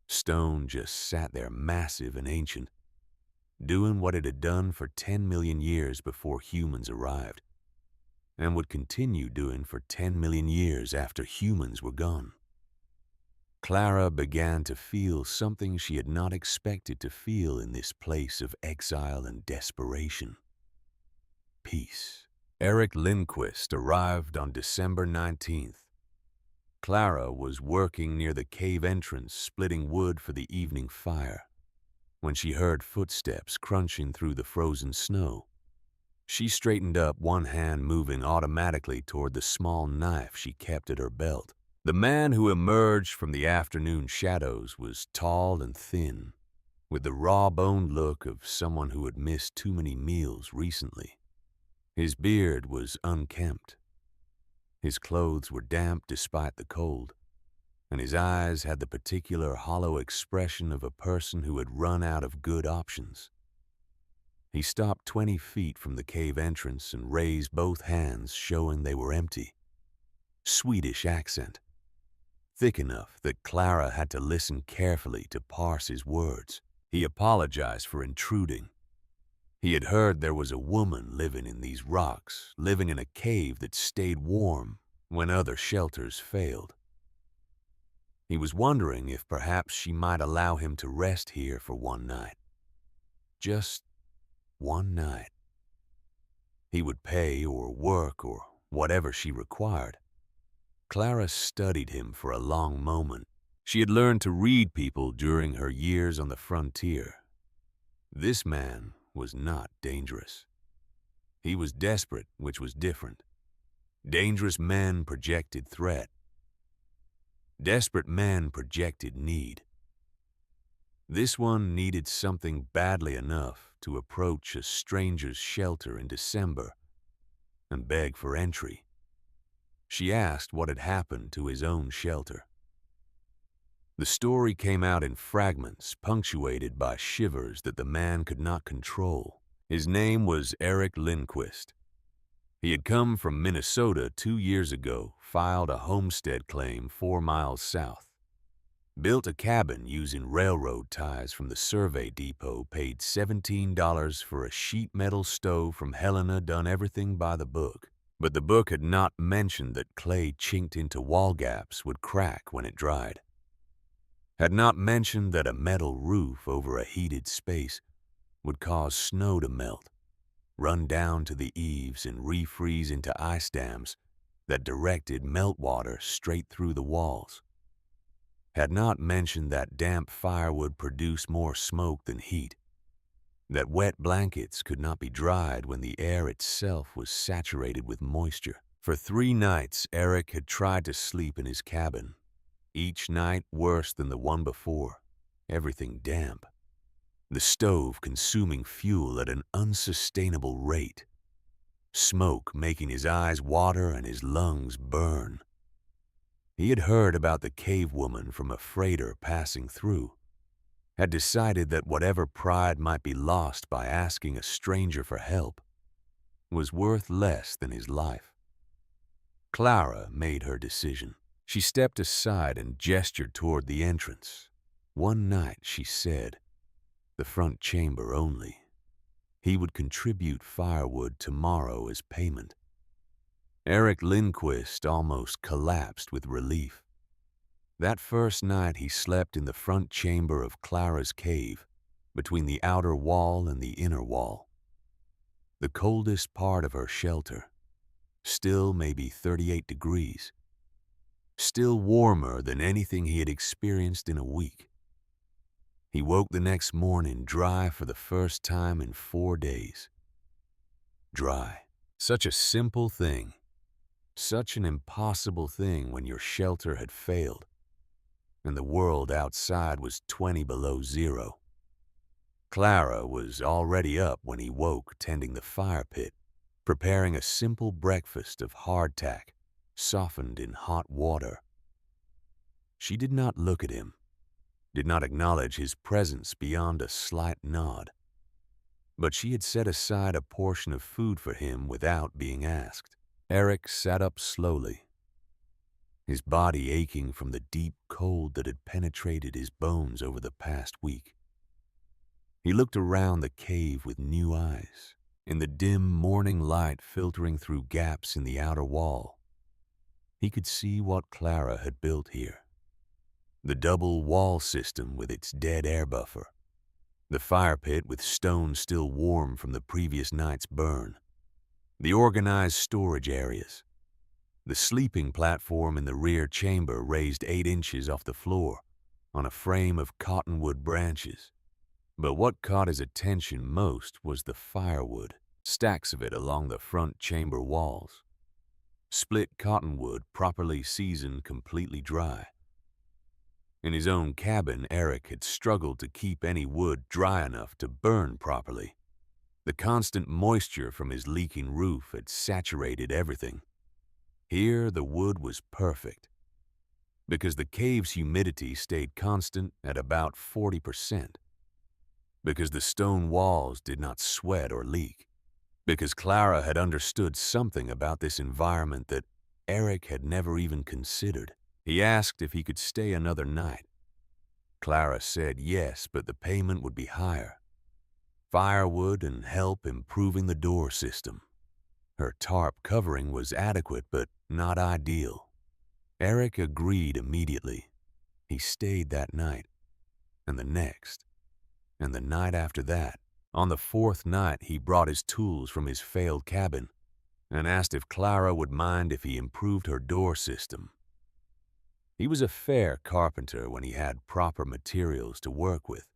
Stone just sat there massive and ancient, doing what it had done for 10 million years before humans arrived, and would continue doing for 10 million years after humans were gone. Clara began to feel something she had not expected to feel in this place of exile and desperation. Peace. Eric Lindquist arrived on December 19th. Clara was working near the cave entrance, splitting wood for the evening fire, when she heard footsteps crunching through the frozen snow. She straightened up, one hand moving automatically toward the small knife she kept at her belt. The man who emerged from the afternoon shadows was tall and thin, with the raw-boned look of someone who had missed too many meals recently. His beard was unkempt. His clothes were damp despite the cold, and his eyes had the particular hollow expression of a person who had run out of good options. He stopped 20 feet from the cave entrance and raised both hands, showing they were empty. Swedish accent, thick enough that Clara had to listen carefully to parse his words. He apologized for intruding. He had heard there was a woman living in these rocks, living in a cave that stayed warm when other shelters failed. He was wondering if perhaps she might allow him to rest here for one night. Just one night. He would pay or work or whatever she required. Clara studied him for a long moment. She had learned to read people during her years on the frontier. This man was not dangerous. He was desperate, which was different. Dangerous men projected threat. Desperate men projected need. This one needed something badly enough to approach a stranger's shelter in December and beg for entry. She asked what had happened to his own shelter. The story came out in fragments, punctuated by shivers that the man could not control. His name was Eric Lindquist. He had come from Minnesota 2 years ago, filed a homestead claim 4 miles south, built a cabin using railroad ties from the survey depot, paid $17 for a sheet metal stove from Helena, done everything by the book. But the book had not mentioned that clay chinked into wall gaps would crack when it dried. Had not mentioned that a metal roof over a heated space would cause snow to melt, run down to the eaves and refreeze into ice dams that directed meltwater straight through the walls. Had not mentioned that damp firewood produced more smoke than heat, that wet blankets could not be dried when the air itself was saturated with moisture. For 3 nights, Eric had tried to sleep in his cabin, each night worse than the one before, everything damp. The stove consuming fuel at an unsustainable rate, smoke making his eyes water and his lungs burn. He had heard about the cave woman from a freighter passing through, had decided that whatever pride might be lost by asking a stranger for help was worth less than his life. Clara made her decision. She stepped aside and gestured toward the entrance. One night, she said, the front chamber only. He would contribute firewood tomorrow as payment. Eric Lindquist almost collapsed with relief. That first night he slept in the front chamber of Clara's cave, between the outer wall and the inner wall. The coldest part of her shelter, still maybe 38 degrees, still warmer than anything he had experienced in a week. He woke the next morning dry for the first time in 4 days. Dry. Such a simple thing. Such an impossible thing when your shelter had failed and the world outside was 20 below zero. Clara was already up when he woke, tending the fire pit, preparing a simple breakfast of hardtack, softened in hot water. She did not look at him, did not acknowledge his presence beyond a slight nod. But she had set aside a portion of food for him without being asked. Eric sat up slowly, his body aching from the deep cold that had penetrated his bones over the past week. He looked around the cave with new eyes. In the dim morning light filtering through gaps in the outer wall, he could see what Clara had built here. The double wall system with its dead air buffer, the fire pit with stone still warm from the previous night's burn, the organized storage areas, the sleeping platform in the rear chamber raised 8 inches off the floor on a frame of cottonwood branches. But what caught his attention most was the firewood, stacks of it along the front chamber walls. Split cottonwood, properly seasoned, completely dry. In his own cabin, Eric had struggled to keep any wood dry enough to burn properly. The constant moisture from his leaking roof had saturated everything. Here, the wood was perfect, because the cave's humidity stayed constant at about 40%. Because the stone walls did not sweat or leak, because Clara had understood something about this environment that Eric had never even considered. He asked if he could stay another night. Clara said yes, but the payment would be higher. Firewood and help improving the door system. Her tarp covering was adequate, but not ideal. Eric agreed immediately. He stayed that night, and the next, and the night after that. On the 4th night, he brought his tools from his failed cabin and asked if Clara would mind if he improved her door system. He was a fair carpenter when he had proper materials to work with.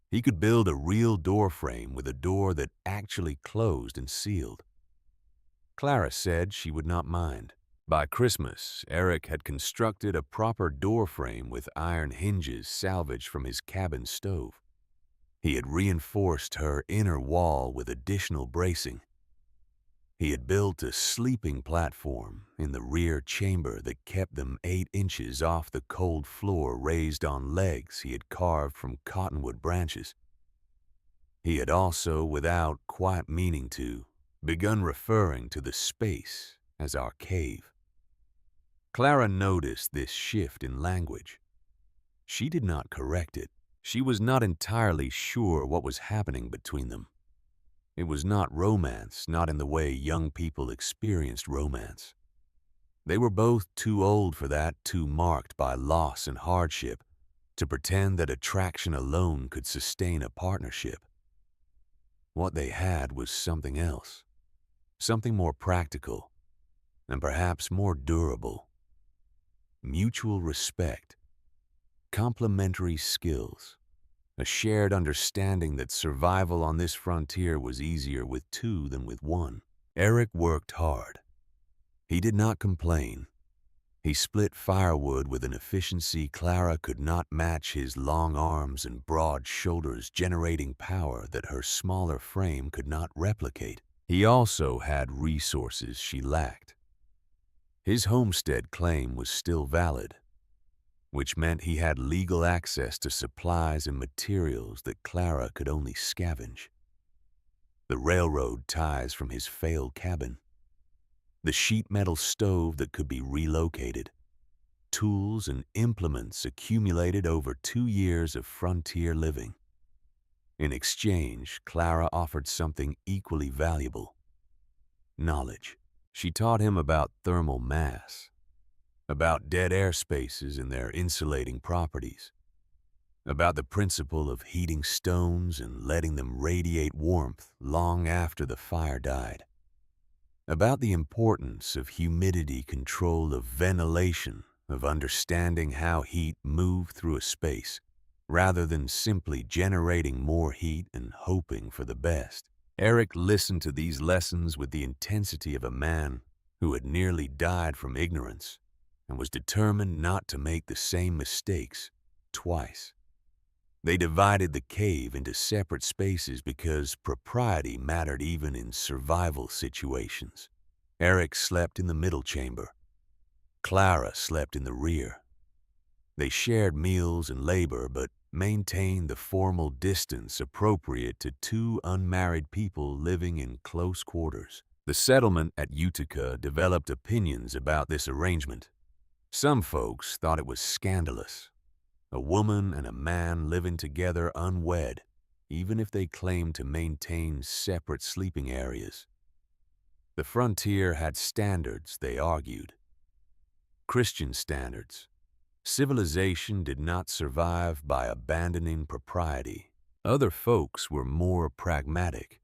He could build a real door frame with a door that actually closed and sealed. Clara said she would not mind. By Christmas, Eric had constructed a proper door frame with iron hinges salvaged from his cabin stove. He had reinforced her inner wall with additional bracing. He had built a sleeping platform in the rear chamber that kept them 8 inches off the cold floor, raised on legs he had carved from cottonwood branches. He had also, without quite meaning to, begun referring to the space as our cave. Clara noticed this shift in language. She did not correct it. She was not entirely sure what was happening between them. It was not romance, not in the way young people experienced romance. They were both too old for that, too marked by loss and hardship, to pretend that attraction alone could sustain a partnership. What they had was something else, something more practical, and perhaps more durable. Mutual respect, complementary skills, a shared understanding that survival on this frontier was easier with 2 than with 1. Eric worked hard. He did not complain. He split firewood with an efficiency Clara could not match, his long arms and broad shoulders generating power that her smaller frame could not replicate. He also had resources she lacked. His homestead claim was still valid, which meant he had legal access to supplies and materials that Clara could only scavenge. The railroad ties from his failed cabin, the sheet metal stove that could be relocated, tools and implements accumulated over 2 years of frontier living. In exchange, Clara offered something equally valuable: knowledge. She taught him about thermal mass, about dead air spaces and their insulating properties, about the principle of heating stones and letting them radiate warmth long after the fire died, about the importance of humidity control, of ventilation, of understanding how heat moved through a space, rather than simply generating more heat and hoping for the best. Eric listened to these lessons with the intensity of a man who had nearly died from ignorance and was determined not to make the same mistakes twice. They divided the cave into separate spaces because propriety mattered even in survival situations. Eric slept in the middle chamber. Clara slept in the rear. They shared meals and labor, but maintained the formal distance appropriate to 2 unmarried people living in close quarters. The settlement at Utica developed opinions about this arrangement. Some folks thought it was scandalous. A woman and a man living together unwed, even if they claimed to maintain separate sleeping areas. The frontier had standards, they argued. Christian standards. Civilization did not survive by abandoning propriety. Other folks were more pragmatic.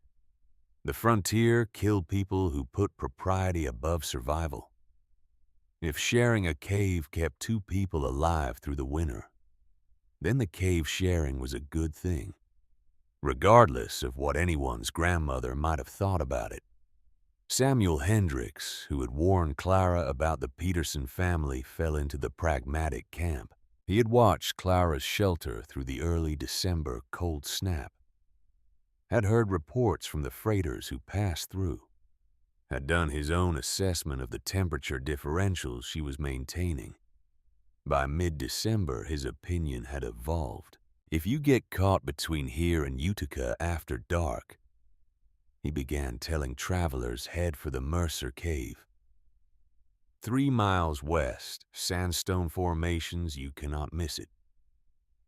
The frontier killed people who put propriety above survival. If sharing a cave kept 2 people alive through the winter, then the cave sharing was a good thing, regardless of what anyone's grandmother might have thought about it. Samuel Hendricks, who had warned Clara about the Peterson family, fell into the pragmatic camp. He had watched Clara's shelter through the early December cold snap, had heard reports from the freighters who passed through, had done his own assessment of the temperature differentials she was maintaining. By mid-December, his opinion had evolved. If you get caught between here and Utica after dark, he began telling travelers, head for the Mercer Cave. 3 miles west, sandstone formations, you cannot miss it.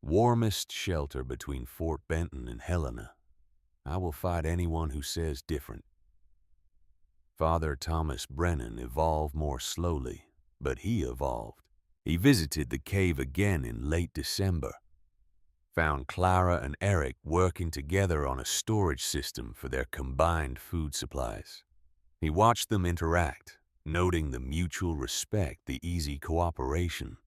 Warmest shelter between Fort Benton and Helena. I will fight anyone who says different. Father Thomas Brennan evolved more slowly, but he evolved. He visited the cave again in late December, found Clara and Eric working together on a storage system for their combined food supplies. He watched them interact, noting the mutual respect, the easy cooperation,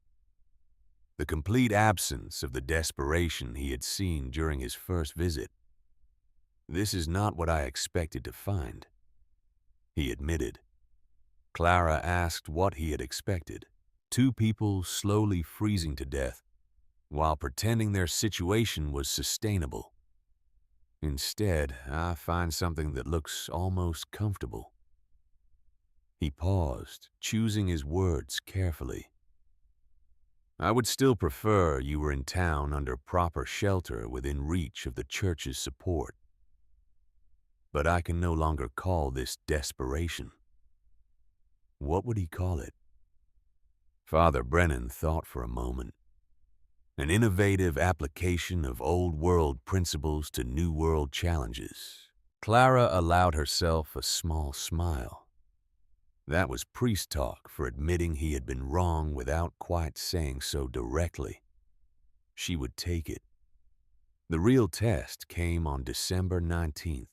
the complete absence of the desperation he had seen during his first visit. This is not what I expected to find, he admitted. Clara asked what he had expected. 2 people slowly freezing to death while pretending their situation was sustainable. Instead, I find something that looks almost comfortable. He paused, choosing his words carefully. I would still prefer you were in town under proper shelter within reach of the church's support. But I can no longer call this desperation. What would he call it? Father Brennan thought for a moment. An innovative application of old-world principles to new-world challenges. Clara allowed herself a small smile. That was priest talk for admitting he had been wrong without quite saying so directly. She would take it. The real test came on December 19th.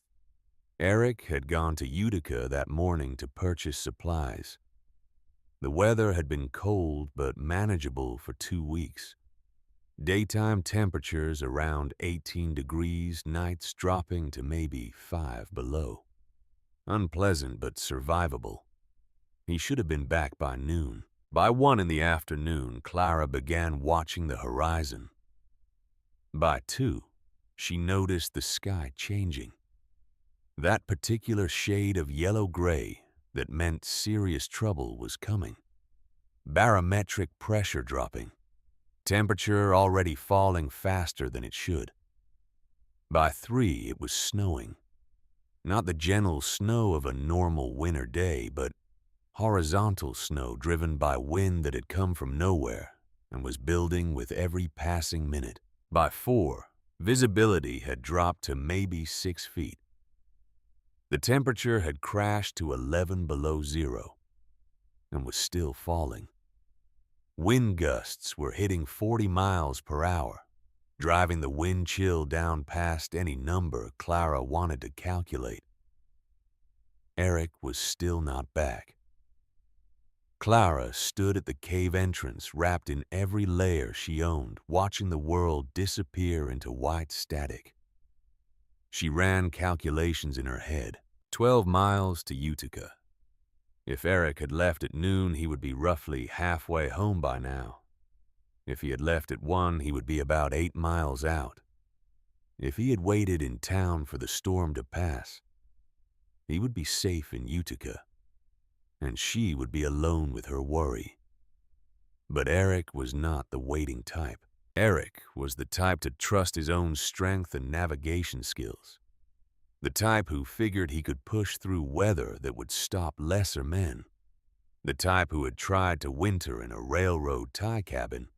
Eric had gone to Utica that morning to purchase supplies. The weather had been cold but manageable for 2 weeks. Daytime temperatures around 18 degrees, nights dropping to maybe 5 below. Unpleasant but survivable. He should have been back by noon. By 1 in the afternoon, Clara began watching the horizon. By 2, she noticed the sky changing. That particular shade of yellow-gray that meant serious trouble was coming. Barometric pressure dropping. Temperature already falling faster than it should. By 3, it was snowing. Not the gentle snow of a normal winter day, but horizontal snow driven by wind that had come from nowhere and was building with every passing minute. By 4, visibility had dropped to maybe 6 feet. The temperature had crashed to 11 below zero and was still falling. Wind gusts were hitting 40 miles per hour, driving the wind chill down past any number Clara wanted to calculate. Eric was still not back. Clara stood at the cave entrance, wrapped in every layer she owned, watching the world disappear into white static. She ran calculations in her head. 12 miles to Utica. If Eric had left at noon, he would be roughly halfway home by now. If he had left at 1, he would be about 8 miles out. If he had waited in town for the storm to pass, he would be safe in Utica, and she would be alone with her worry. But Eric was not the waiting type. Eric was the type to trust his own strength and navigation skills. The type who figured he could push through weather that would stop lesser men. The type who had tried to winter in a railroad tie cabin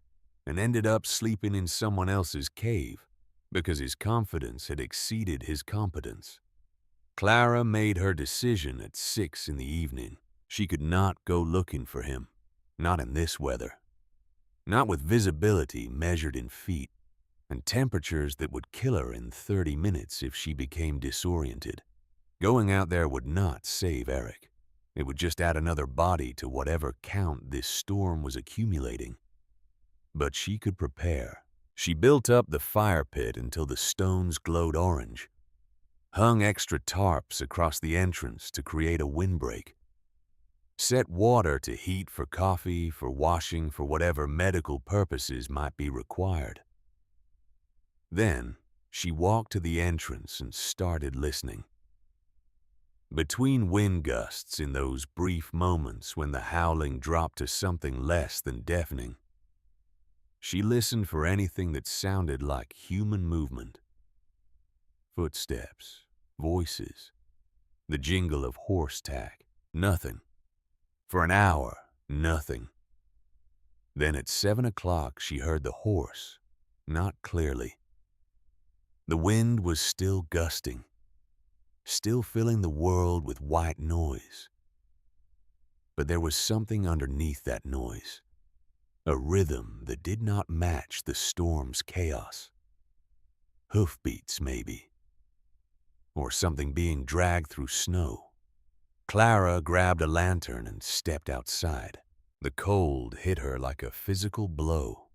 and ended up sleeping in someone else's cave because his confidence had exceeded his competence. Clara made her decision at 6 in the evening. She could not go looking for him, not in this weather. Not with visibility measured in feet, and temperatures that would kill her in 30 minutes if she became disoriented. Going out there would not save Eric. It would just add another body to whatever count this storm was accumulating. But she could prepare. She built up the fire pit until the stones glowed orange, hung extra tarps across the entrance to create a windbreak, set water to heat for coffee, for washing, for whatever medical purposes might be required. Then, she walked to the entrance and started listening. Between wind gusts in those brief moments when the howling dropped to something less than deafening, she listened for anything that sounded like human movement. Footsteps, voices, the jingle of horse tack, nothing. For an hour, nothing. Then at 7 o'clock she heard the horse, not clearly. The wind was still gusting, still filling the world with white noise. But there was something underneath that noise, a rhythm that did not match the storm's chaos. Hoofbeats, maybe, or something being dragged through snow. Clara grabbed a lantern and stepped outside. The cold hit her like a physical blow.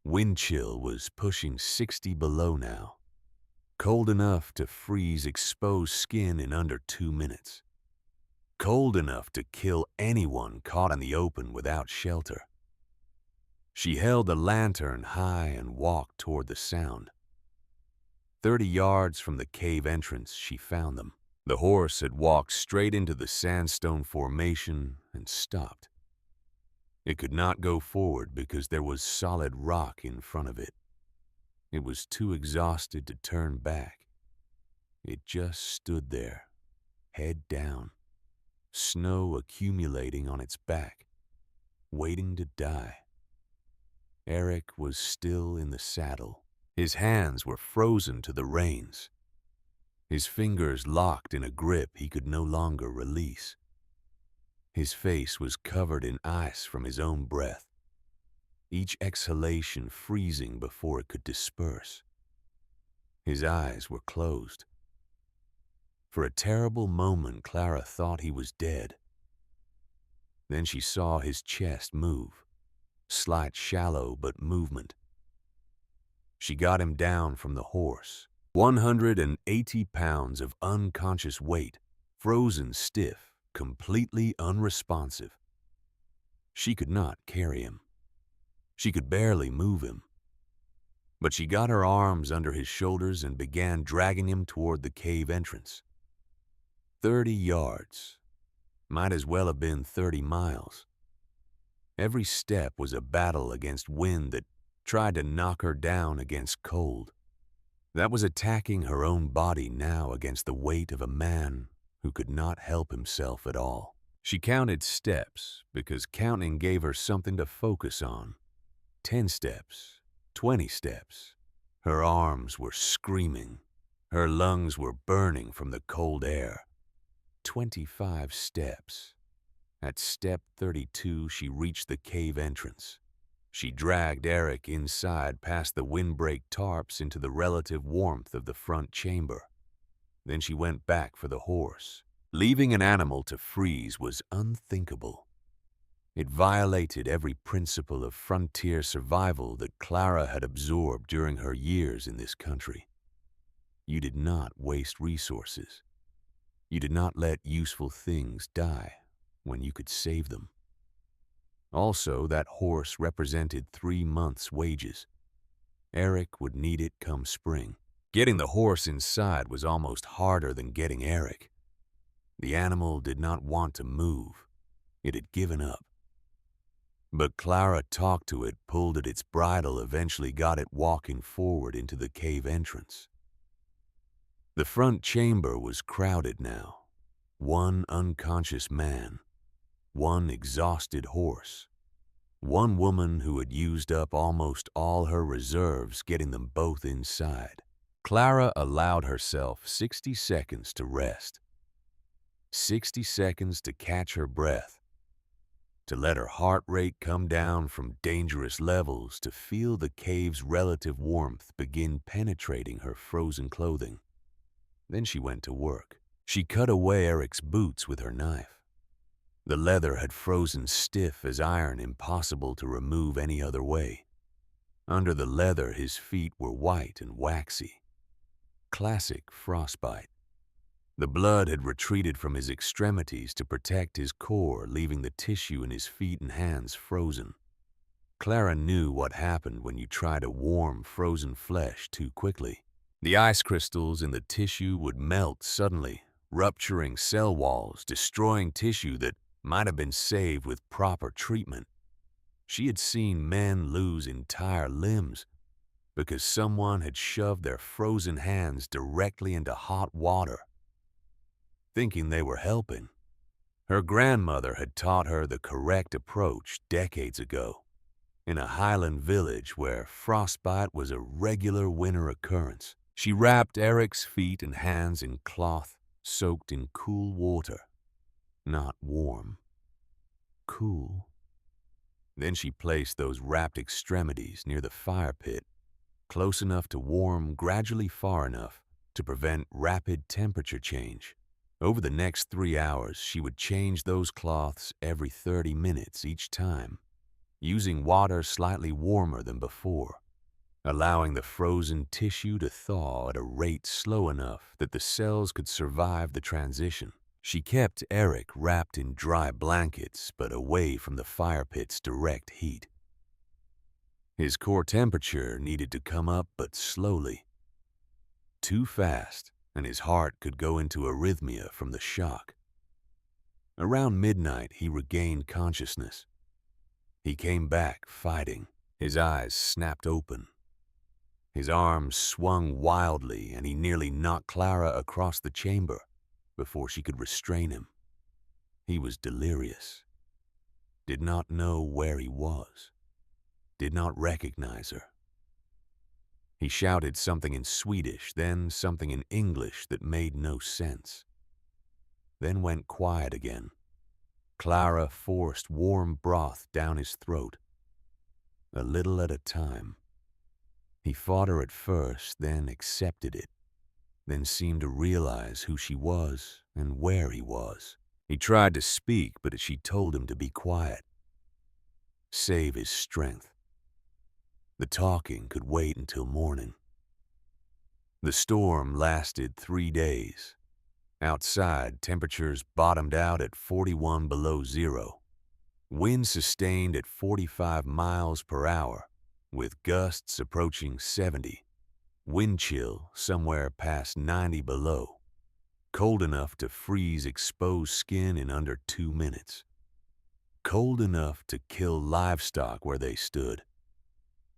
Wind chill was pushing 60 below now. Cold enough to freeze exposed skin in under 2 minutes. Cold enough to kill anyone caught in the open without shelter. She held the lantern high and walked toward the sound. 30 yards from the cave entrance, she found them. The horse had walked straight into the sandstone formation and stopped. It could not go forward because there was solid rock in front of it. It was too exhausted to turn back. It just stood there, head down, snow accumulating on its back, waiting to die. Eric was still in the saddle. His hands were frozen to the reins. His fingers locked in a grip he could no longer release. His face was covered in ice from his own breath, each exhalation freezing before it could disperse. His eyes were closed. For a terrible moment, Clara thought he was dead. Then she saw his chest move, slight shallow but movement. She got him down from the horse, 180 pounds of unconscious weight, frozen stiff, completely unresponsive. She could not carry him. She could barely move him. But she got her arms under his shoulders and began dragging him toward the cave entrance. 30 yards. Might as well have been 30 miles. Every step was a battle against wind that tried to knock her down against cold. That was attacking her own body now against the weight of a man who could not help himself at all. She counted steps because counting gave her something to focus on. 10 steps, 20 steps. Her arms were screaming. Her lungs were burning from the cold air. 25 steps. At step 32, she reached the cave entrance. She dragged Eric inside past the windbreak tarps into the relative warmth of the front chamber. Then she went back for the horse. Leaving an animal to freeze was unthinkable. It violated every principle of frontier survival that Clara had absorbed during her years in this country. You did not waste resources. You did not let useful things die when you could save them. Also, that horse represented 3 months' wages. Eric would need it come spring. Getting the horse inside was almost harder than getting Eric. The animal did not want to move. It had given up. But Clara talked to it, pulled at its bridle, eventually got it walking forward into the cave entrance. The front chamber was crowded now. One unconscious man, one exhausted horse, one woman who had used up almost all her reserves getting them both inside. Clara allowed herself 60 seconds to rest, 60 seconds to catch her breath, to let her heart rate come down from dangerous levels, to feel the cave's relative warmth begin penetrating her frozen clothing. Then she went to work. She cut away Eric's boots with her knife. The leather had frozen stiff as iron, impossible to remove any other way. Under the leather, his feet were white and waxy. Classic frostbite. The blood had retreated from his extremities to protect his core, leaving the tissue in his feet and hands frozen. Clara knew what happened when you try to warm frozen flesh too quickly. The ice crystals in the tissue would melt suddenly, rupturing cell walls, destroying tissue that might have been saved with proper treatment. She had seen men lose entire limbs because someone had shoved their frozen hands directly into hot water, thinking they were helping. Her grandmother had taught her the correct approach decades ago, in a highland village where frostbite was a regular winter occurrence. She wrapped Eric's feet and hands in cloth soaked in cool water. Not warm. Cool. Then she placed those wrapped extremities near the fire pit, close enough to warm, gradually far enough to prevent rapid temperature change. Over the next 3 hours, she would change those cloths every 30 minutes each time, using water slightly warmer than before, allowing the frozen tissue to thaw at a rate slow enough that the cells could survive the transition. She kept Eric wrapped in dry blankets, but away from the fire pit's direct heat. His core temperature needed to come up, but slowly. Too fast, and his heart could go into arrhythmia from the shock. Around midnight, he regained consciousness. He came back, fighting. His eyes snapped open. His arms swung wildly, and he nearly knocked Clara across the chamber before she could restrain him. He was delirious. Did not know where he was. Did not recognize her. He shouted something in Swedish, then something in English that made no sense. Then went quiet again. Clara forced warm broth down his throat, a little at a time. He fought her at first, then accepted it, then seemed to realize who she was and where he was. He tried to speak, but she told him to be quiet. Save his strength. The talking could wait until morning. The storm lasted 3 days. Outside, temperatures bottomed out at 41 below zero. Wind sustained at 45 miles per hour, with gusts approaching 70. Wind chill somewhere past 90 below. Cold enough to freeze exposed skin in under 2 minutes. Cold enough to kill livestock where they stood.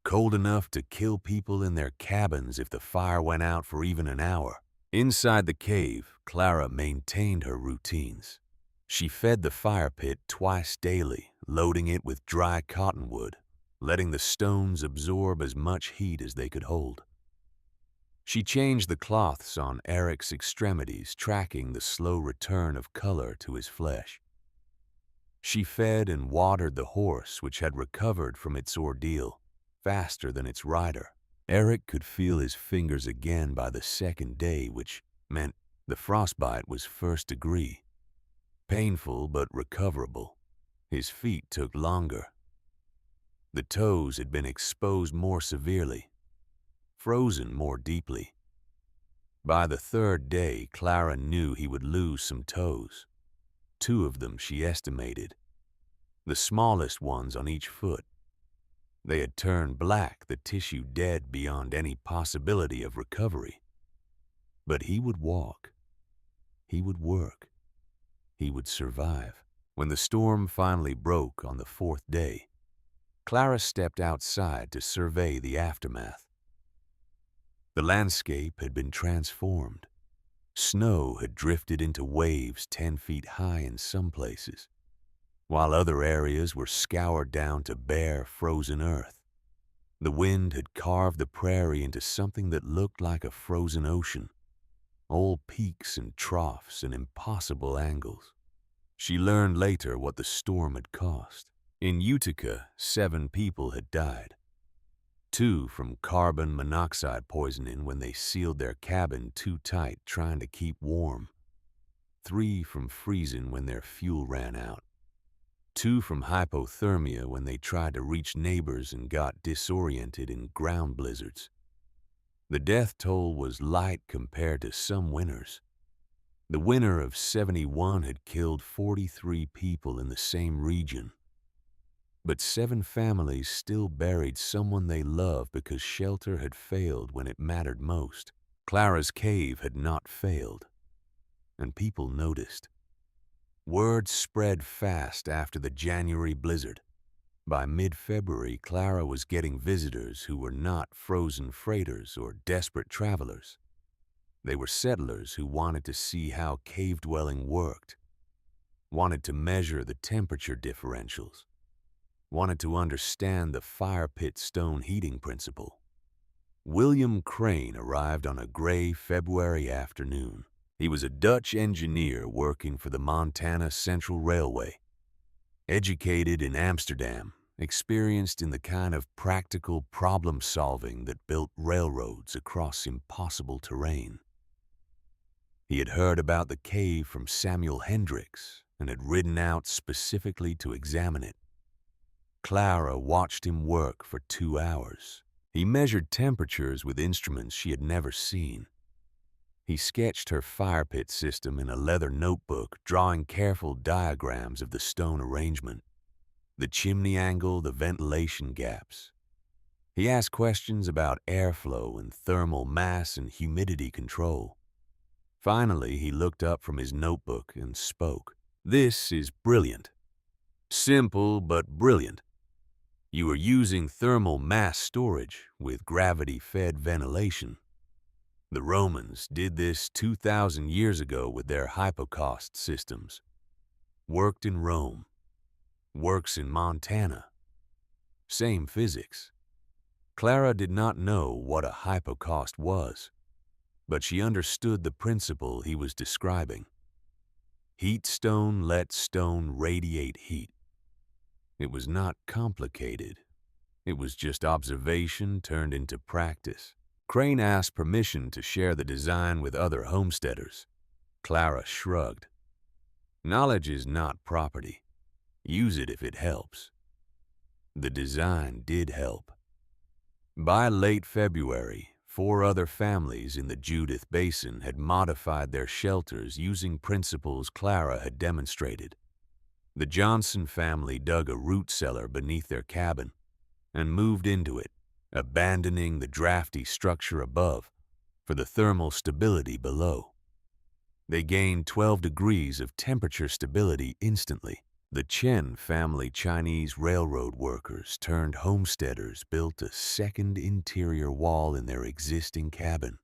Cold enough to kill people in their cabins if the fire went out for even an hour. Inside the cave, Clara maintained her routines. She fed the fire pit twice daily, loading it with dry cottonwood, letting the stones absorb as much heat as they could hold. She changed the cloths on Eric's extremities, tracking the slow return of color to his flesh. She fed and watered the horse, which had recovered from its ordeal faster than its rider. Eric could feel his fingers again by the second day, which meant the frostbite was first degree. Painful but recoverable. His feet took longer. The toes had been exposed more severely, frozen more deeply. By the third day, Clara knew he would lose some toes. 2 of them, she estimated, the smallest ones on each foot. They had turned black, the tissue dead beyond any possibility of recovery. But he would walk. He would work. He would survive. When the storm finally broke on the 4th day, Clara stepped outside to survey the aftermath. The landscape had been transformed. Snow had drifted into waves 10 feet high in some places, while other areas were scoured down to bare, frozen earth. The wind had carved the prairie into something that looked like a frozen ocean, all peaks and troughs and impossible angles. She learned later what the storm had cost. In Utica, 7 people had died. 2 from carbon monoxide poisoning when they sealed their cabin too tight trying to keep warm. 3 from freezing when their fuel ran out. 2 from hypothermia when they tried to reach neighbors and got disoriented in ground blizzards. The death toll was light compared to some winters. The winter of 71 had killed 43 people in the same region. But 7 families still buried someone they loved because shelter had failed when it mattered most. Clara's cave had not failed, and people noticed. Word spread fast after the January blizzard. By mid-February, Clara was getting visitors who were not frozen freighters or desperate travelers. They were settlers who wanted to see how cave dwelling worked, wanted to measure the temperature differentials, wanted to understand the fire pit stone heating principle. William Crane arrived on a gray February afternoon. He was a Dutch engineer working for the Montana Central Railway. Educated in Amsterdam, experienced in the kind of practical problem-solving that built railroads across impossible terrain. He had heard about the cave from Samuel Hendricks and had ridden out specifically to examine it. Clara watched him work for 2 hours. He measured temperatures with instruments she had never seen. He sketched her fire pit system in a leather notebook, drawing careful diagrams of the stone arrangement, the chimney angle, the ventilation gaps. He asked questions about airflow and thermal mass and humidity control. Finally, he looked up from his notebook and spoke. "This is brilliant. Simple, but brilliant. You are using thermal mass storage with gravity-fed ventilation. The Romans did this 2,000 years ago with their hypocaust systems. Worked in Rome. Works in Montana. Same physics." Clara did not know what a hypocaust was, but she understood the principle he was describing. Heat stone let stone radiate heat. It was not complicated. It was just observation turned into practice. Crane asked permission to share the design with other homesteaders. Clara shrugged. "Knowledge is not property. Use it if it helps." The design did help. By late February, 4 other families in the Judith Basin had modified their shelters using principles Clara had demonstrated. The Johnson family dug a root cellar beneath their cabin and moved into it, abandoning the drafty structure above for the thermal stability below. They gained 12 degrees of temperature stability instantly. The Chen family Chinese railroad workers turned homesteaders built a second interior wall in their existing cabin,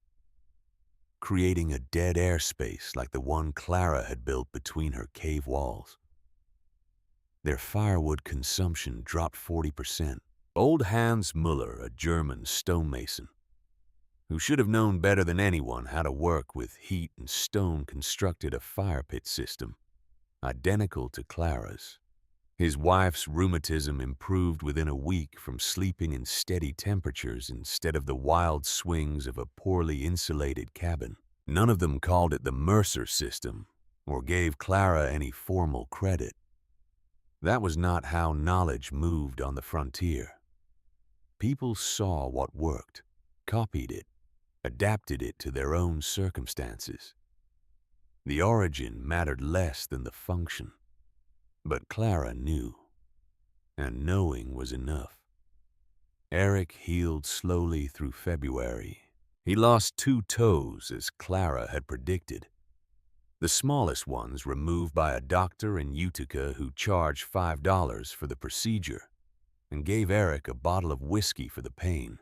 creating a dead air space like the one Clara had built between her cave walls. Their firewood consumption dropped 40%. Old Hans Müller, a German stonemason, who should have known better than anyone how to work with heat and stone, constructed a fire pit system identical to Clara's. His wife's rheumatism improved within a week from sleeping in steady temperatures instead of the wild swings of a poorly insulated cabin. None of them called it the Mercer system or gave Clara any formal credit. That was not how knowledge moved on the frontier. People saw what worked, copied it, adapted it to their own circumstances. The origin mattered less than the function. But Clara knew, and knowing was enough. Eric healed slowly through February. He lost 2 toes, as Clara had predicted. The smallest ones removed by a doctor in Utica who charged $5 for the procedure and gave Eric a bottle of whiskey for the pain.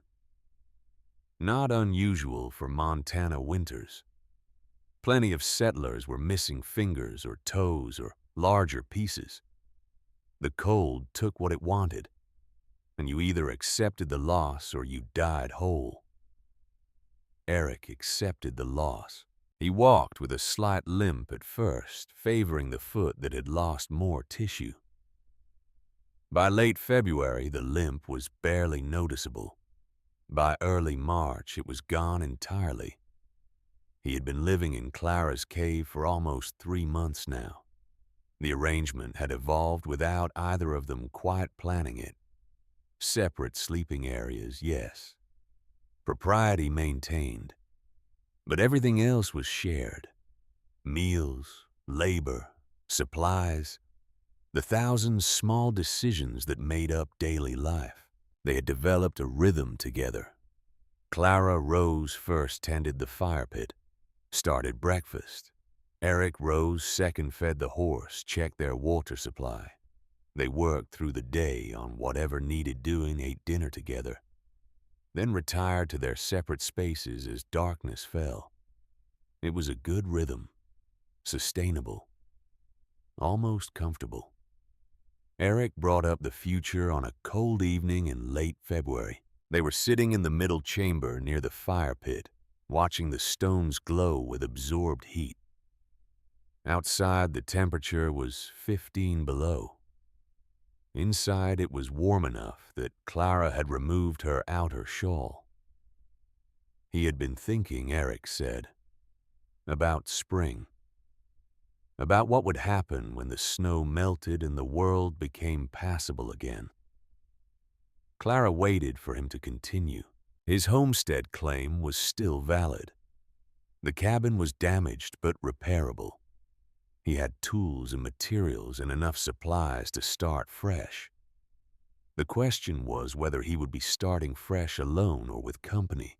Not unusual for Montana winters. Plenty of settlers were missing fingers or toes or larger pieces. The cold took what it wanted, and you either accepted the loss or you died whole. Eric accepted the loss. He walked with a slight limp at first, favoring the foot that had lost more tissue. By late February, the limp was barely noticeable. By early March, it was gone entirely. He had been living in Clara's cave for almost 3 months now. The arrangement had evolved without either of them quite planning it. Separate sleeping areas, yes. Propriety maintained. But everything else was shared. Meals, labor, supplies, the thousands small decisions that made up daily life. They had developed a rhythm together. Clara Rose first tended the fire pit, started breakfast. Eric Rose second fed the horse, checked their water supply. They worked through the day on whatever needed doing, ate dinner together, then retired to their separate spaces as darkness fell. It was a good rhythm, sustainable, almost comfortable. Eric brought up the future on a cold evening in late February. They were sitting in the middle chamber near the fire pit, watching the stones glow with absorbed heat. Outside, the temperature was 15 below. Inside, it was warm enough that Clara had removed her outer shawl. He had been thinking, Eric said, about spring, about what would happen when the snow melted and the world became passable again. Clara waited for him to continue. His homestead claim was still valid. The cabin was damaged but repairable. He had tools and materials and enough supplies to start fresh. The question was whether he would be starting fresh alone or with company.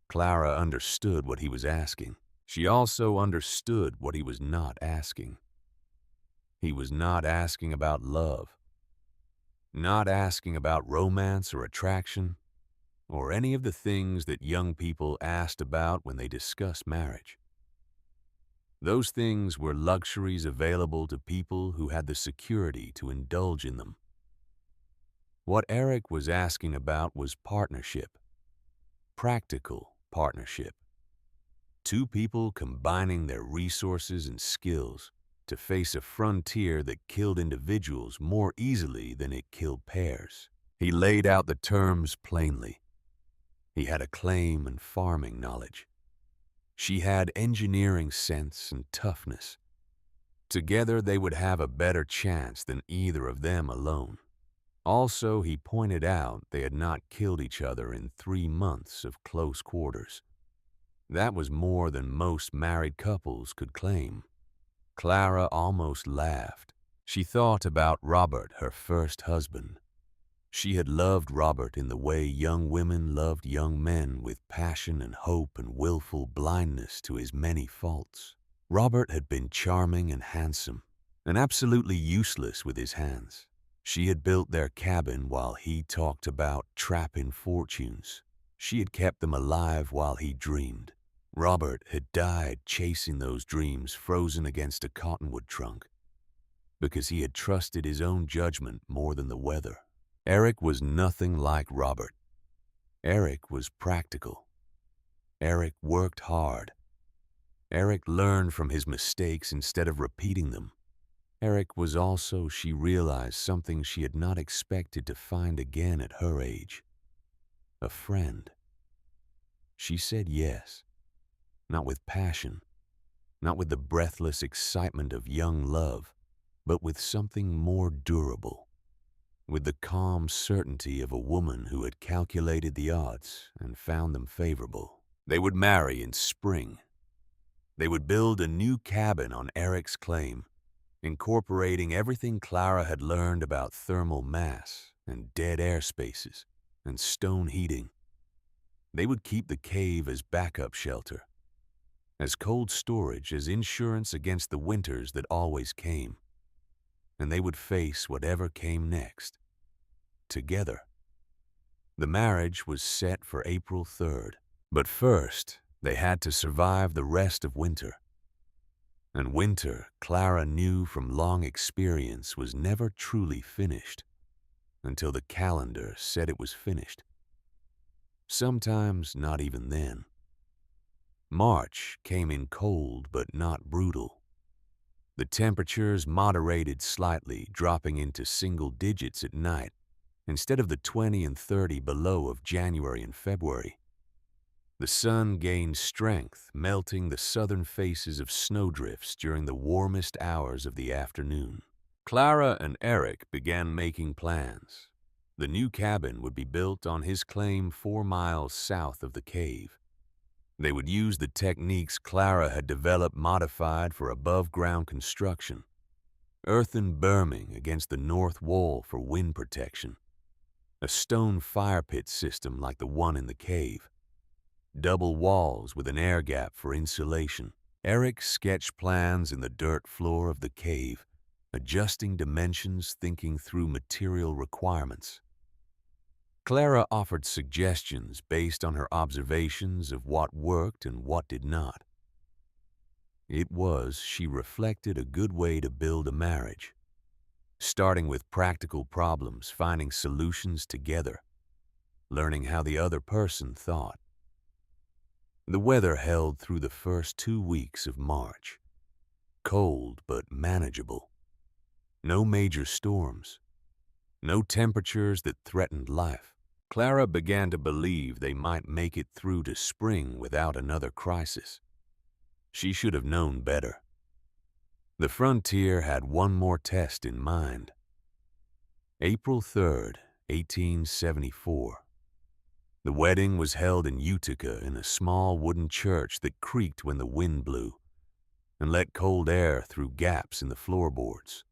Clara understood what he was asking. She also understood what he was not asking. He was not asking about love, not asking about romance or attraction, or any of the things that young people asked about when they discuss marriage. Those things were luxuries available to people who had the security to indulge in them. What Eric was asking about was partnership, practical partnership. Two people combining their resources and skills to face a frontier that killed individuals more easily than it killed pairs. He laid out the terms plainly. He had acclaim and farming knowledge. She had engineering sense and toughness. Together they would have a better chance than either of them alone. Also, he pointed out they had not killed each other in 3 months of close quarters. That was more than most married couples could claim. Clara almost laughed. She thought about Robert, her first husband. She had loved Robert in the way young women loved young men, with passion and hope and willful blindness to his many faults. Robert had been charming and handsome, and absolutely useless with his hands. She had built their cabin while he talked about trapping fortunes. She had kept them alive while he dreamed. Robert had died chasing those dreams frozen against a cottonwood trunk because he had trusted his own judgment more than the weather. Eric was nothing like Robert. Eric was practical. Eric worked hard. Eric learned from his mistakes instead of repeating them. Eric was also, she realized, something she had not expected to find again at her age. A friend. She said yes. Not with passion, not with the breathless excitement of young love, but with something more durable, with the calm certainty of a woman who had calculated the odds and found them favorable. They would marry in spring. They would build a new cabin on Eric's claim, incorporating everything Clara had learned about thermal mass and dead air spaces and stone heating. They would keep the cave as backup shelter, as cold storage, as insurance against the winters that always came. And they would face whatever came next, together. The marriage was set for April 3rd, but first they had to survive the rest of winter. And winter, Clara knew from long experience, was never truly finished until the calendar said it was finished. Sometimes not even then. March came in cold but not brutal. The temperatures moderated slightly, dropping into single digits at night instead of the 20 and 30 below of January and February. The sun gained strength, melting the southern faces of snowdrifts during the warmest hours of the afternoon. Clara and Eric began making plans. The new cabin would be built on his claim 4 miles south of the cave. They would use the techniques Clara had developed modified for above-ground construction. Earthen berming against the north wall for wind protection. A stone fire pit system like the one in the cave. Double walls with an air gap for insulation. Eric sketched plans in the dirt floor of the cave, adjusting dimensions, thinking through material requirements. Clara offered suggestions based on her observations of what worked and what did not. It was, she reflected, a good way to build a marriage, starting with practical problems, finding solutions together, learning how the other person thought. The weather held through the first 2 weeks of March, cold but manageable. No major storms, no temperatures that threatened life. Clara began to believe they might make it through to spring without another crisis. She should have known better. The frontier had one more test in mind. April 3rd, 1874. The wedding was held in Utica in a small wooden church that creaked when the wind blew and let cold air through gaps in the floorboards.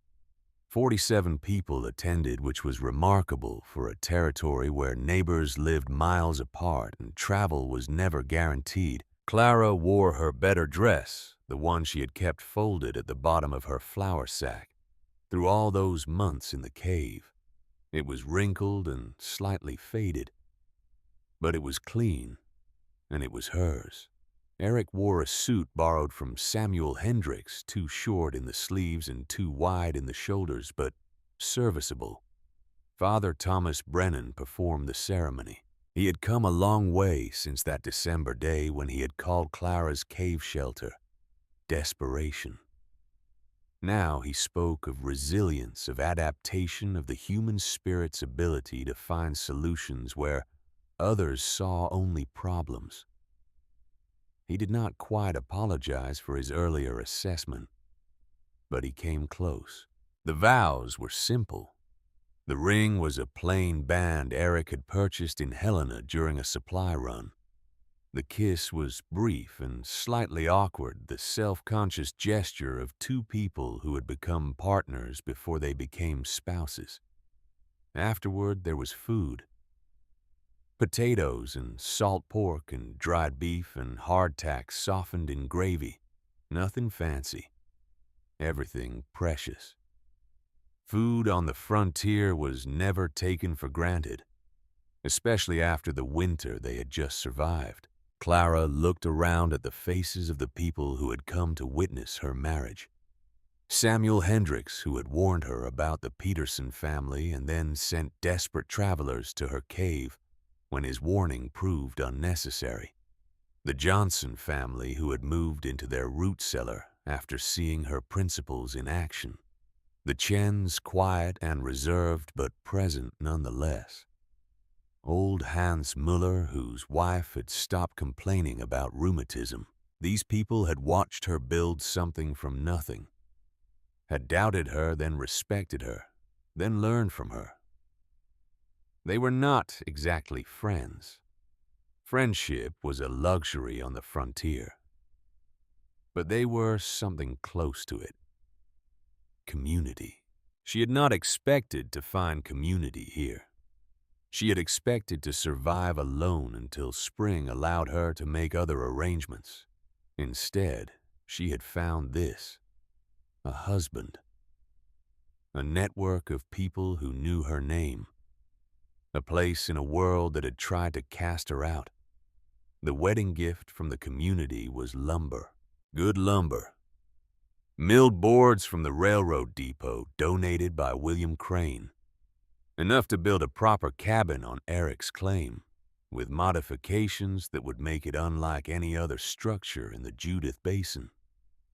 47 people attended, which was remarkable for a territory where neighbors lived miles apart and travel was never guaranteed. Clara wore her better dress, the one she had kept folded at the bottom of her flour sack, through all those months in the cave. It was wrinkled and slightly faded, but it was clean, and it was hers. Eric wore a suit borrowed from Samuel Hendricks, too short in the sleeves and too wide in the shoulders, but serviceable. Father Thomas Brennan performed the ceremony. He had come a long way since that December day when he had called Clara's cave shelter desperation. Now he spoke of resilience, of adaptation, of the human spirit's ability to find solutions where others saw only problems. He did not quite apologize for his earlier assessment, but he came close. The vows were simple. The ring was a plain band Eric had purchased in Helena during a supply run. The kiss was brief and slightly awkward, the self-conscious gesture of two people who had become partners before they became spouses. Afterward, there was food. Potatoes and salt pork and dried beef and hardtack softened in gravy. Nothing fancy. Everything precious. Food on the frontier was never taken for granted, especially after the winter they had just survived. Clara looked around at the faces of the people who had come to witness her marriage. Samuel Hendricks, who had warned her about the Peterson family and then sent desperate travelers to her cave when his warning proved unnecessary. The Johnson family, who had moved into their root cellar after seeing her principles in action. The Chens, quiet and reserved but present nonetheless. Old Hans Muller, whose wife had stopped complaining about rheumatism. These people had watched her build something from nothing, had doubted her, then respected her, then learned from her. They were not exactly friends. Friendship was a luxury on the frontier. But they were something close to it. Community. She had not expected to find community here. She had expected to survive alone until spring allowed her to make other arrangements. Instead, she had found this: a husband. A network of people who knew her name. A place in a world that had tried to cast her out. The wedding gift from the community was lumber. Good lumber. Milled boards from the railroad depot donated by William Crane. Enough to build a proper cabin on Eric's claim, with modifications that would make it unlike any other structure in the Judith Basin.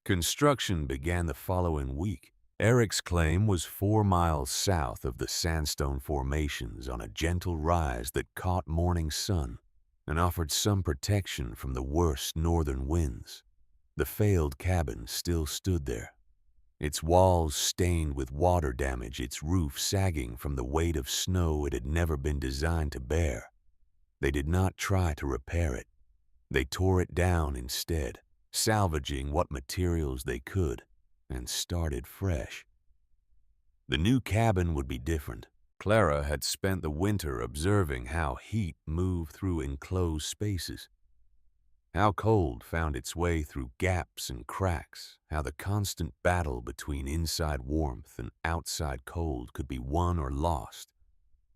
Construction began the following week. Eric's claim was 4 miles south of the sandstone formations on a gentle rise that caught morning sun and offered some protection from the worst northern winds. The failed cabin still stood there, its walls stained with water damage, its roof sagging from the weight of snow it had never been designed to bear. They did not try to repair it. They tore it down instead, salvaging what materials they could, and started fresh. The new cabin would be different. Clara had spent the winter observing how heat moved through enclosed spaces, how cold found its way through gaps and cracks, how the constant battle between inside warmth and outside cold could be won or lost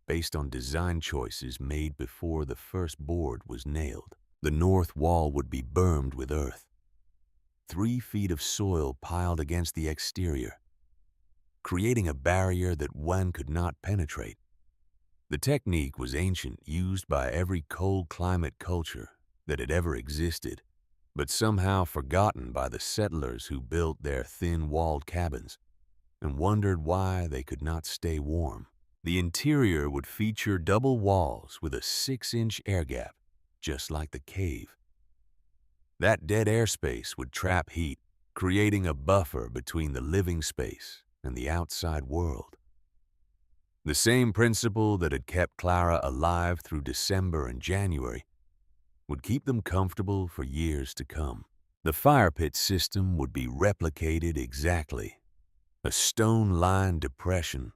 based on design choices made before the first board was nailed. The north wall would be bermed with earth, 3 feet of soil piled against the exterior, creating a barrier that one could not penetrate. The technique was ancient, used by every cold climate culture that had ever existed, but somehow forgotten by the settlers who built their thin-walled cabins and wondered why they could not stay warm. The interior would feature double walls with a 6-inch air gap, just like the cave. That dead airspace would trap heat, creating a buffer between the living space and the outside world. The same principle that had kept Clara alive through December and January would keep them comfortable for years to come. The fire pit system would be replicated exactly. A stone-lined depression,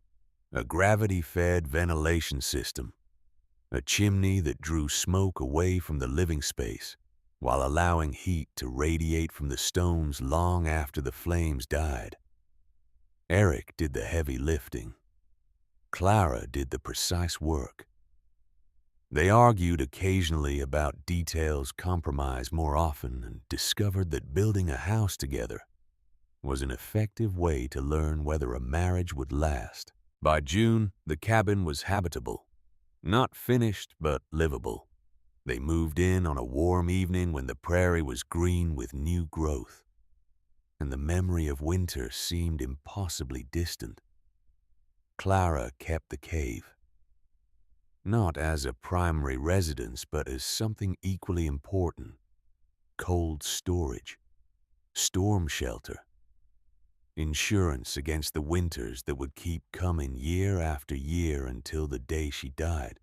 a gravity-fed ventilation system, a chimney that drew smoke away from the living space, while allowing heat to radiate from the stones long after the flames died. Eric did the heavy lifting. Clara did the precise work. They argued occasionally about details, compromised more often, and discovered that building a house together was an effective way to learn whether a marriage would last. By June, the cabin was habitable. Not finished, but livable. They moved in on a warm evening when the prairie was green with new growth, and the memory of winter seemed impossibly distant. Clara kept the cave, not as a primary residence, but as something equally important: cold storage, storm shelter, insurance against the winters that would keep coming year after year until the day she died.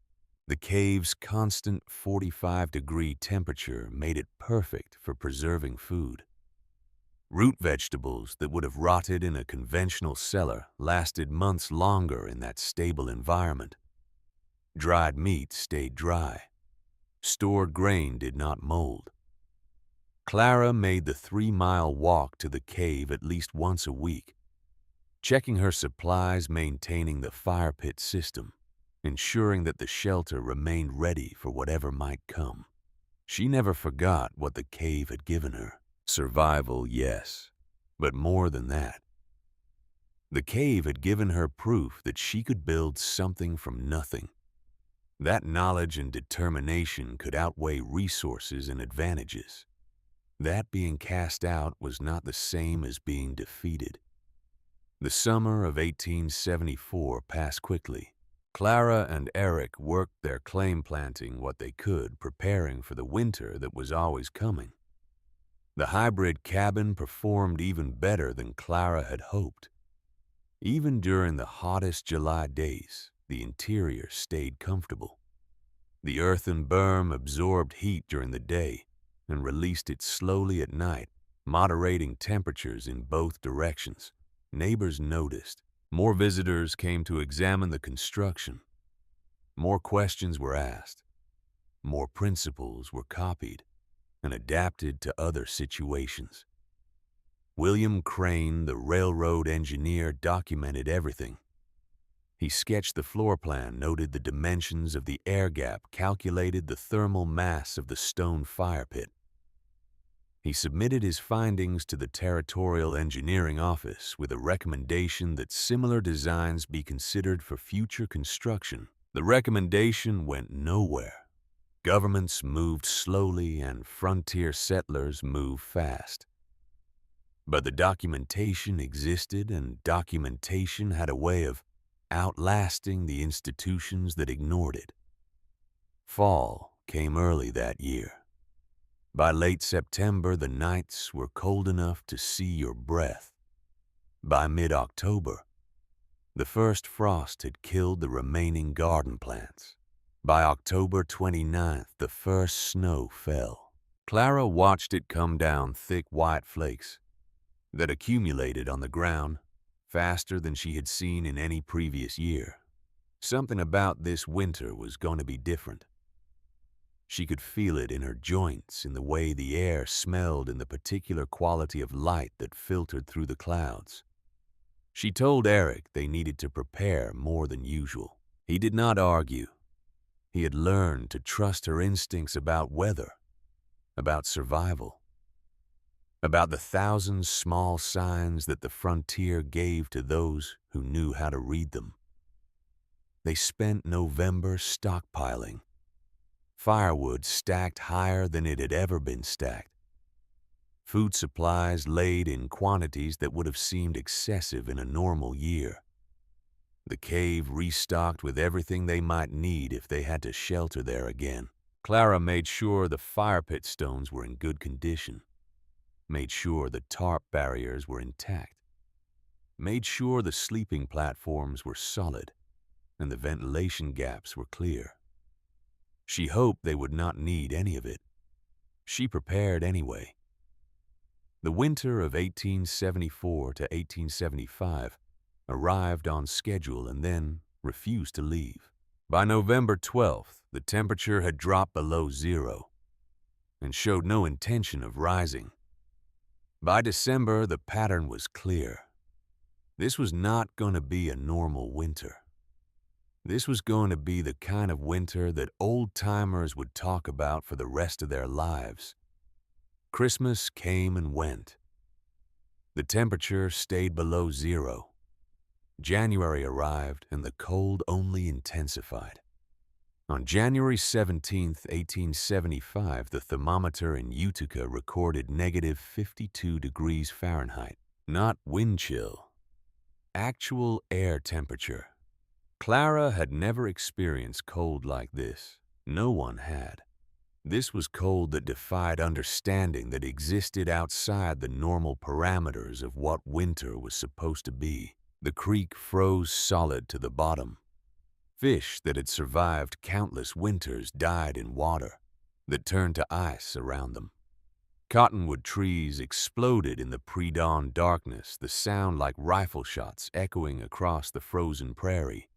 The cave's constant 45-degree temperature made it perfect for preserving food. Root vegetables that would have rotted in a conventional cellar lasted months longer in that stable environment. Dried meat stayed dry. Stored grain did not mold. Clara made the 3-mile walk to the cave at least once a week, checking her supplies, maintaining the fire pit system, ensuring that the shelter remained ready for whatever might come. She never forgot what the cave had given her. Survival, yes, but more than that. The cave had given her proof that she could build something from nothing. That knowledge and determination could outweigh resources and advantages. That being cast out was not the same as being defeated. The summer of 1874 passed quickly. Clara and Eric worked their claim planting what they could, preparing for the winter that was always coming. The hybrid cabin performed even better than Clara had hoped. Even during the hottest July days, the interior stayed comfortable. The earthen berm absorbed heat during the day and released it slowly at night, moderating temperatures in both directions. Neighbors noticed. More visitors came to examine the construction. More questions were asked. More principles were copied and adapted to other situations. William Crane, the railroad engineer, documented everything. He sketched the floor plan, noted the dimensions of the air gap, calculated the thermal mass of the stone fire pit. He submitted his findings to the Territorial Engineering Office with a recommendation that similar designs be considered for future construction. The recommendation went nowhere. Governments moved slowly and frontier settlers moved fast. But the documentation existed, and documentation had a way of outlasting the institutions that ignored it. Fall came early that year. By late September, the nights were cold enough to see your breath. By mid-October, the first frost had killed the remaining garden plants. By October 29th, the first snow fell. Clara watched it come down, thick white flakes that accumulated on the ground faster than she had seen in any previous year. Something about this winter was going to be different. She could feel it in her joints, in the way the air smelled, in the particular quality of light that filtered through the clouds. She told Eric they needed to prepare more than usual. He did not argue. He had learned to trust her instincts about weather, about survival, about the thousand small signs that the frontier gave to those who knew how to read them. They spent November stockpiling. Firewood stacked higher than it had ever been stacked. Food supplies laid in quantities that would have seemed excessive in a normal year. The cave restocked with everything they might need if they had to shelter there again. Clara made sure the fire pit stones were in good condition, made sure the tarp barriers were intact, made sure the sleeping platforms were solid and the ventilation gaps were clear. She hoped they would not need any of it. She prepared anyway. The winter of 1874 to 1875 arrived on schedule and then refused to leave. By November 12th, the temperature had dropped below zero. and showed no intention of rising. By December, the pattern was clear. This was not going to be a normal winter. This was going to be the kind of winter that old-timers would talk about for the rest of their lives. Christmas came and went. The temperature stayed below zero. January arrived and the cold only intensified. On January 17, 1875, the thermometer in Utica recorded negative 52 degrees Fahrenheit. Not wind chill, actual air temperature. Clara had never experienced cold like this. No one had. This was cold that defied understanding that existed outside the normal parameters of what winter was supposed to be. The creek froze solid to the bottom. Fish that had survived countless winters died in water that turned to ice around them. Cottonwood trees exploded in the pre-dawn darkness, the sound like rifle shots echoing across the frozen prairie.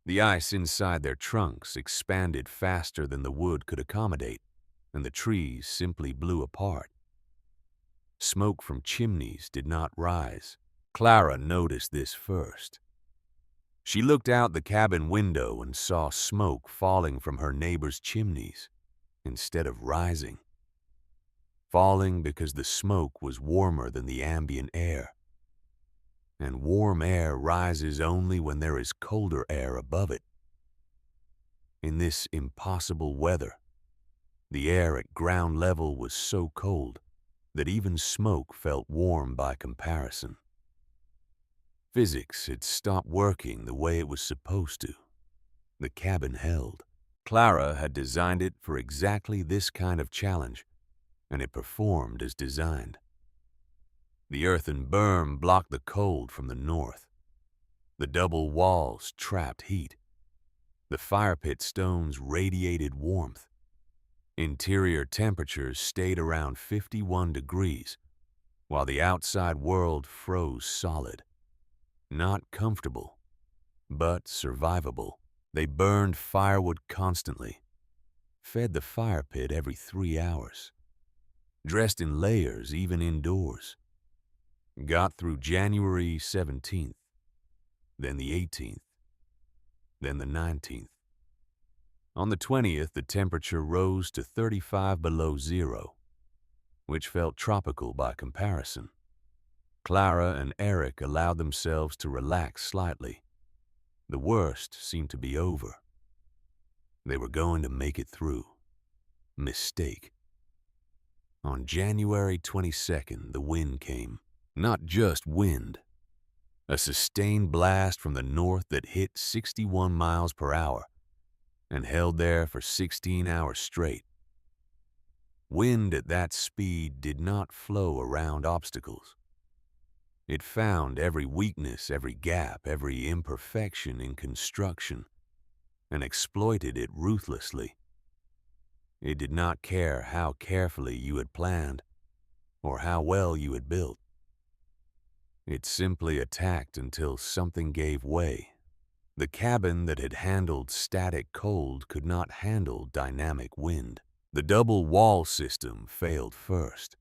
The ice inside their trunks expanded faster than the wood could accommodate, and the trees simply blew apart. Smoke from chimneys did not rise. Clara noticed this first. She looked out the cabin window and saw smoke falling from her neighbor's chimneys instead of rising. Falling because the smoke was warmer than the ambient air. And warm air rises only when there is colder air above it. In this impossible weather, the air at ground level was so cold that even smoke felt warm by comparison. Physics had stopped working the way it was supposed to. The cabin held. Clara had designed it for exactly this kind of challenge, and it performed as designed. The earthen berm blocked the cold from the north. The double walls trapped heat. The fire pit stones radiated warmth. Interior temperatures stayed around 51 degrees, while the outside world froze solid. Not comfortable, but survivable. They burned firewood constantly, fed the fire pit every 3 hours, dressed in layers even indoors. Got through January 17th, then the 18th, then the 19th. On the 20th, the temperature rose to 35 below zero, which felt tropical by comparison. Clara and Eric allowed themselves to relax slightly. The worst seemed to be over. They were going to make it through. Mistake. On January 22nd, the wind came. Not just wind. A sustained blast from the north that hit 61 miles per hour and held there for 16 hours straight. Wind at that speed did not flow around obstacles. It found every weakness, every gap, every imperfection in construction, and exploited it ruthlessly. It did not care how carefully you had planned or how well you had built. It simply attacked until something gave way. The cabin that had handled static cold could not handle dynamic wind. The double wall system failed first.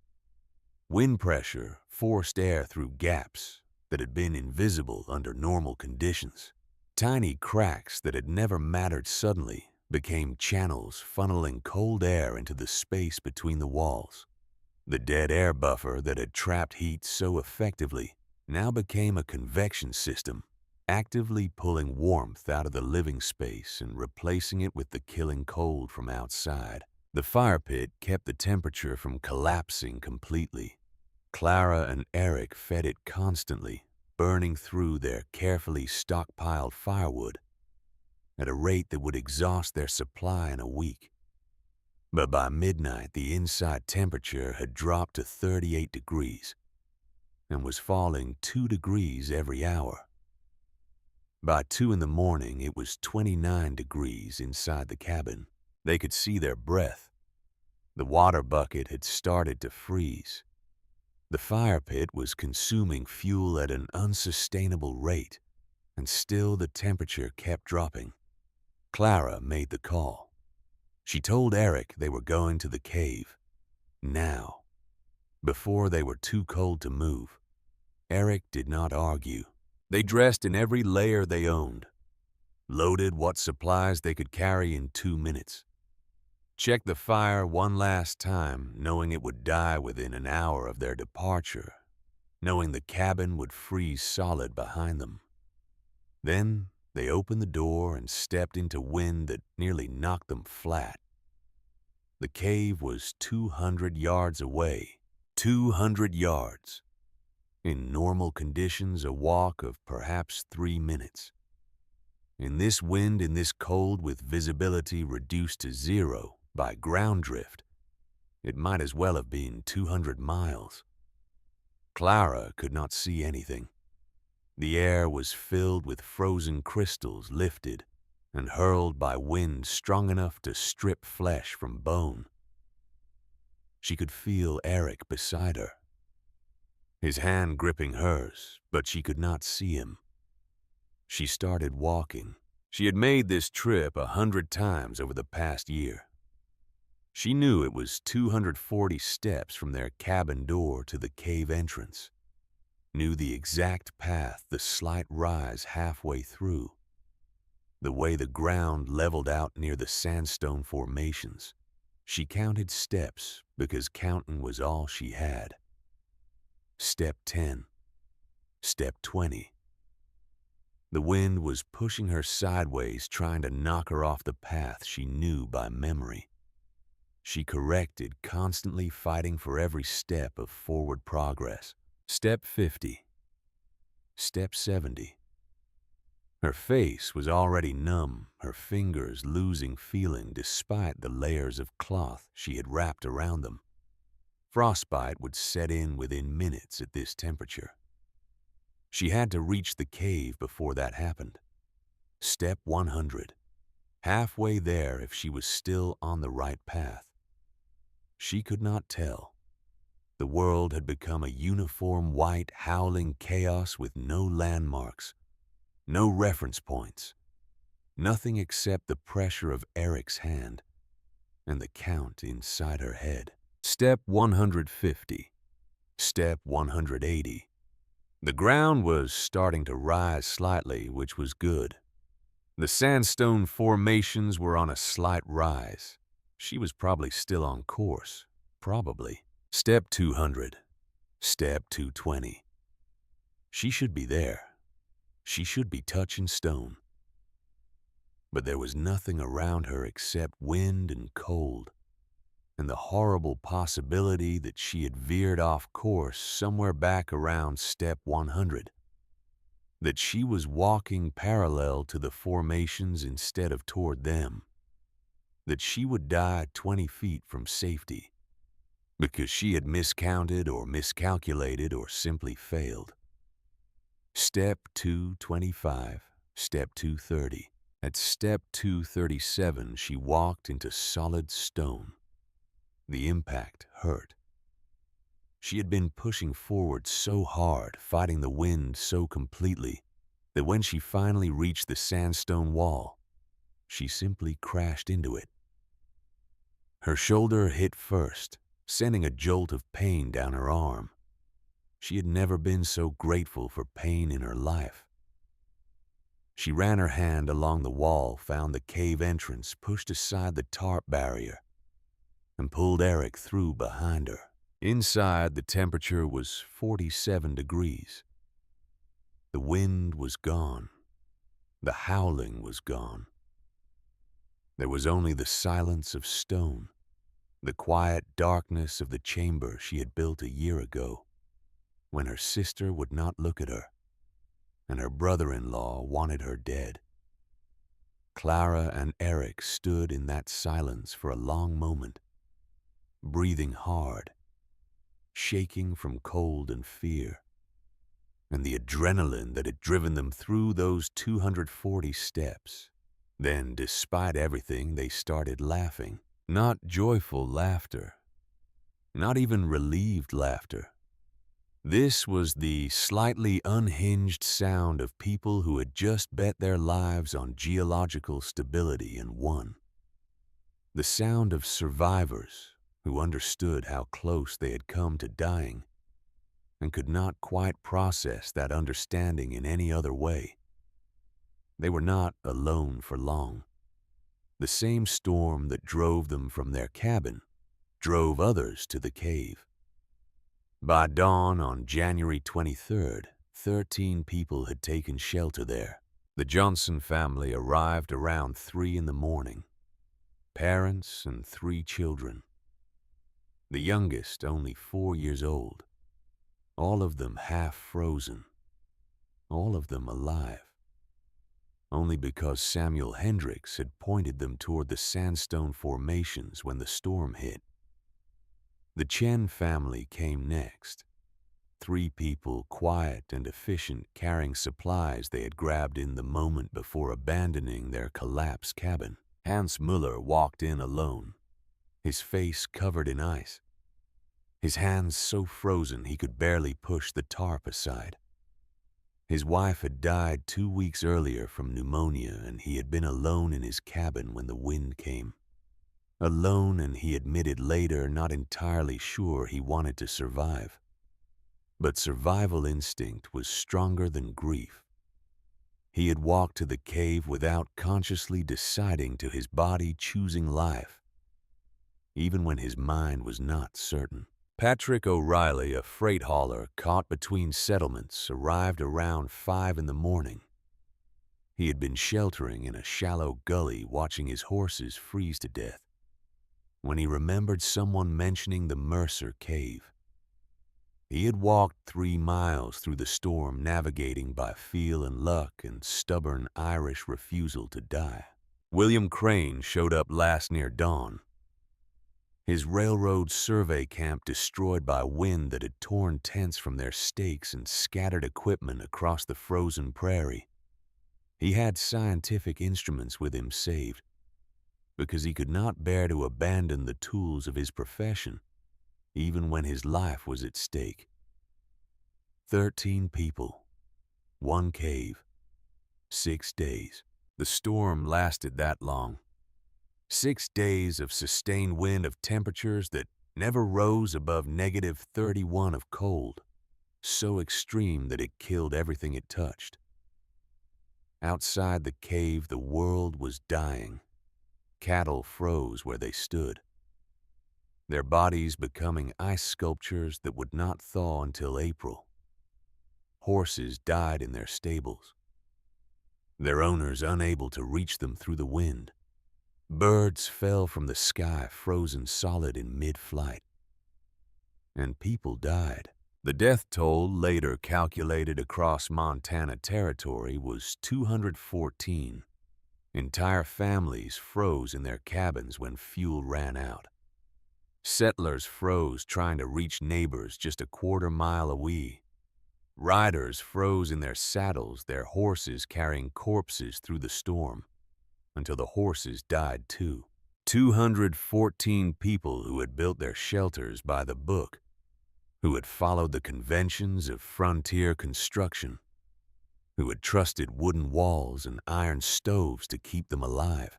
Wind pressure forced air through gaps that had been invisible under normal conditions. Tiny cracks that had never mattered suddenly became channels funneling cold air into the space between the walls. The dead air buffer that had trapped heat so effectively now became a convection system, actively pulling warmth out of the living space and replacing it with the killing cold from outside. The fire pit kept the temperature from collapsing completely. Clara and Eric fed it constantly, burning through their carefully stockpiled firewood at a rate that would exhaust their supply in a week. But by midnight, the inside temperature had dropped to 38 degrees and was falling 2 degrees every hour. By 2 in the morning, it was 29 degrees inside the cabin. They could see their breath. The water bucket had started to freeze. The fire pit was consuming fuel at an unsustainable rate, and still the temperature kept dropping. Clara made the call. She told Eric they were going to the cave. Now, before they were too cold to move. Eric did not argue. They dressed in every layer they owned, loaded what supplies they could carry in 2 minutes, checked the fire one last time, knowing it would die within an hour of their departure, knowing the cabin would freeze solid behind them. Then they opened the door and stepped into wind that nearly knocked them flat. The cave was 200 yards away. 200 yards. In normal conditions, a walk of perhaps 3 minutes. In this wind, in this cold, with visibility reduced to zero by ground drift, it might as well have been 200 miles. Clara could not see anything. The air was filled with frozen crystals lifted and hurled by wind strong enough to strip flesh from bone. She could feel Eric beside her, his hand gripping hers, but she could not see him. She started walking. She had made this trip 100 times over the past year. She knew it was 240 steps from their cabin door to the cave entrance, knew the exact path, the slight rise halfway through, the way the ground leveled out near the sandstone formations. She counted steps because counting was all she had. Step 10. Step 20. The wind was pushing her sideways, trying to knock her off the path she knew by memory. She corrected, constantly fighting for every step of forward progress. Step 50. Step 70. Her face was already numb, her fingers losing feeling despite the layers of cloth she had wrapped around them. Frostbite would set in within minutes at this temperature. She had to reach the cave before that happened. Step 100. Halfway there if she was still on the right path. She could not tell. The world had become a uniform white, howling chaos with no landmarks, no reference points, nothing except the pressure of Eric's hand and the count inside her head. Step 150. Step 180. The ground was starting to rise slightly, which was good. The sandstone formations were on a slight rise. She was probably still on course. Probably. Step 200. Step 220. She should be there. She should be touching stone. But there was nothing around her except wind and cold, and the horrible possibility that she had veered off course somewhere back around step 100, that she was walking parallel to the formations instead of toward them, that she would die 20 feet from safety because she had miscounted or miscalculated or simply failed. Step 225, step 230. At step 237, she walked into solid stone. The impact hurt. She had been pushing forward so hard, fighting the wind so completely, that when she finally reached the sandstone wall, she simply crashed into it. Her shoulder hit first, sending a jolt of pain down her arm. She had never been so grateful for pain in her life. She ran her hand along the wall, found the cave entrance, pushed aside the tarp barrier, and pulled Eric through behind her. Inside, the temperature was 47 degrees. The wind was gone. The howling was gone. There was only the silence of stone, the quiet darkness of the chamber she had built a year ago, when her sister would not look at her, and her brother-in-law wanted her dead. Clara and Eric stood in that silence for a long moment, breathing hard, shaking from cold and fear, and the adrenaline that had driven them through those 240 steps. Then, despite everything, they started laughing. Not joyful laughter, not even relieved laughter. This was the slightly unhinged sound of people who had just bet their lives on geological stability and won. The sound of survivors who understood how close they had come to dying and could not quite process that understanding in any other way. They were not alone for long. The same storm that drove them from their cabin drove others to the cave. By dawn on January 23rd, 13 people had taken shelter there. The Johnson family arrived around 3 in the morning. Parents and 3 children. The youngest only 4 years old. All of them half frozen. All of them alive. Only because Samuel Hendricks had pointed them toward the sandstone formations when the storm hit. The Chen family came next. 3 people, quiet and efficient, carrying supplies they had grabbed in the moment before abandoning their collapsed cabin. Hans Muller walked in alone, his face covered in ice, his hands so frozen he could barely push the tarp aside. His wife had died 2 weeks earlier from pneumonia, and he had been alone in his cabin when the wind came. Alone, and he admitted later not entirely sure he wanted to survive. But survival instinct was stronger than grief. He had walked to the cave without consciously deciding to his body choosing life, even when his mind was not certain. Patrick O'Reilly, a freight hauler caught between settlements, arrived around 5 in the morning. He had been sheltering in a shallow gully watching his horses freeze to death when he remembered someone mentioning the Mercer Cave. He had walked 3 miles through the storm, navigating by feel and luck and stubborn Irish refusal to die. William Crane showed up last near dawn. His railroad survey camp destroyed by wind that had torn tents from their stakes and scattered equipment across the frozen prairie. He had scientific instruments with him saved, because he could not bear to abandon the tools of his profession, even when his life was at stake. 13 people, 1 cave, 6 days. The storm lasted that long. 6 days of sustained wind of temperatures that never rose above -31 of cold, so extreme that it killed everything it touched. Outside the cave, the world was dying. Cattle froze where they stood, their bodies becoming ice sculptures that would not thaw until April. Horses died in their stables, their owners unable to reach them through the wind. Birds fell from the sky, frozen solid in mid-flight. And people died. The death toll, later calculated across Montana territory, was 214. Entire families froze in their cabins when fuel ran out. Settlers froze trying to reach neighbors just a quarter mile away. Riders froze in their saddles, their horses carrying corpses through the storm, until the horses died too. 214 people who had built their shelters by the book, who had followed the conventions of frontier construction, who had trusted wooden walls and iron stoves to keep them alive.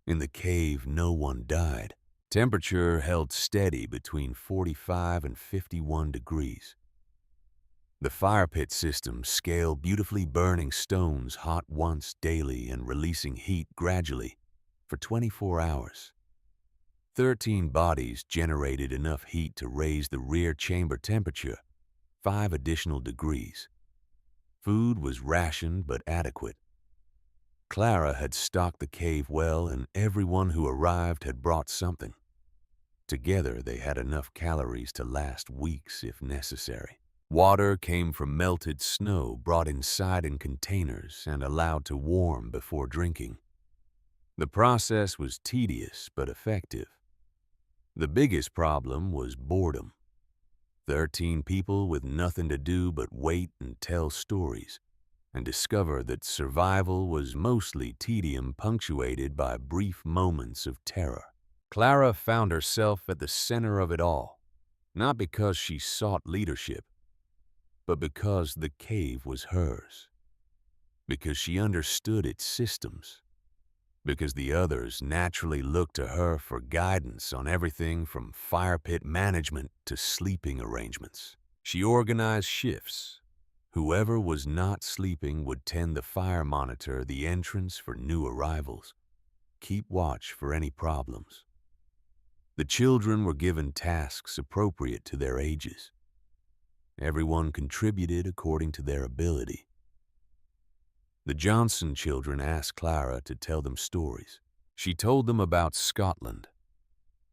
In the cave, no one died. Temperature held steady between 45 and 51 degrees. The fire pit system scaled beautifully burning stones hot once daily and releasing heat gradually for 24 hours. 13 bodies generated enough heat to raise the rear chamber temperature 5 additional degrees. Food was rationed but adequate. Clara had stocked the cave well, and everyone who arrived had brought something. Together they had enough calories to last weeks if necessary. Water came from melted snow brought inside in containers and allowed to warm before drinking. The process was tedious but effective. The biggest problem was boredom. 13 people with nothing to do but wait and tell stories, and discover that survival was mostly tedium punctuated by brief moments of terror. Clara found herself at the center of it all, not because she sought leadership, but because the cave was hers, because she understood its systems, because the others naturally looked to her for guidance on everything from fire pit management to sleeping arrangements. She organized shifts. Whoever was not sleeping would tend the fire monitor the entrance for new arrivals, keep watch for any problems. The children were given tasks appropriate to their ages. Everyone contributed according to their ability. The Johnson children asked Clara to tell them stories. She told them about Scotland,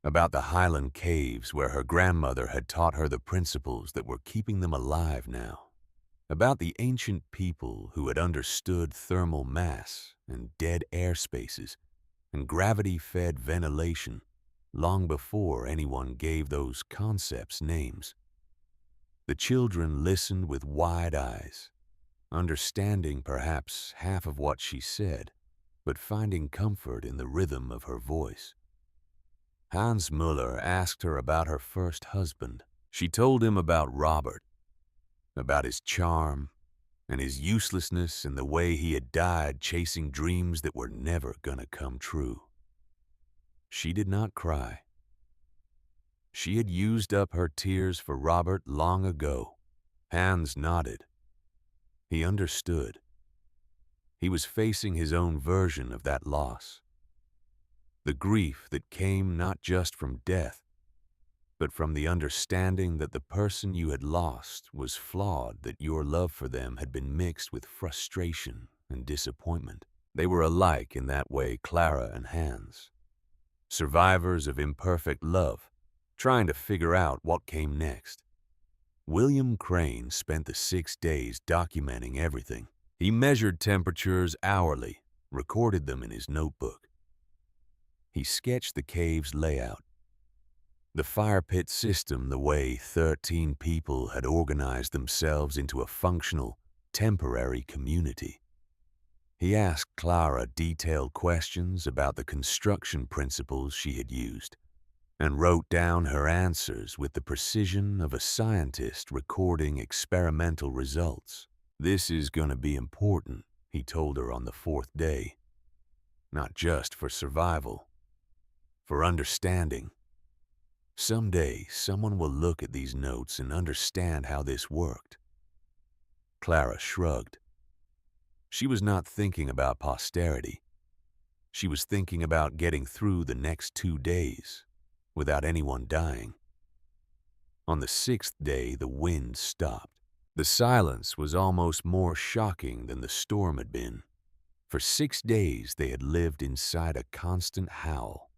about the Highland caves where her grandmother had taught her the principles that were keeping them alive now, about the ancient people who had understood thermal mass and dead air spaces and gravity-fed ventilation long before anyone gave those concepts names. The children listened with wide eyes, understanding perhaps half of what she said, but finding comfort in the rhythm of her voice. Hans Muller asked her about her first husband. She told him about Robert, about his charm and his uselessness and the way he had died chasing dreams that were never gonna come true. She did not cry. She had used up her tears for Robert long ago. Hans nodded. He understood. He was facing his own version of that loss. The grief that came not just from death, but from the understanding that the person you had lost was flawed, that your love for them had been mixed with frustration and disappointment. They were alike in that way, Clara and Hans. Survivors of imperfect love, trying to figure out what came next. William Crane spent the 6 days documenting everything. He measured temperatures hourly, recorded them in his notebook. He sketched the cave's layout, the fire pit system, the way 13 people had organized themselves into a functional, temporary community. He asked Clara detailed questions about the construction principles she had used, and wrote down her answers with the precision of a scientist recording experimental results. "This is going to be important," he told her on the 4th day. "Not just for survival, for understanding. Someday, someone will look at these notes and understand how this worked." Clara shrugged. She was not thinking about posterity. She was thinking about getting through the next 2 days without anyone dying. On the 6th day, the wind stopped. The silence was almost more shocking than the storm had been. For 6 days, they had lived inside a constant howl,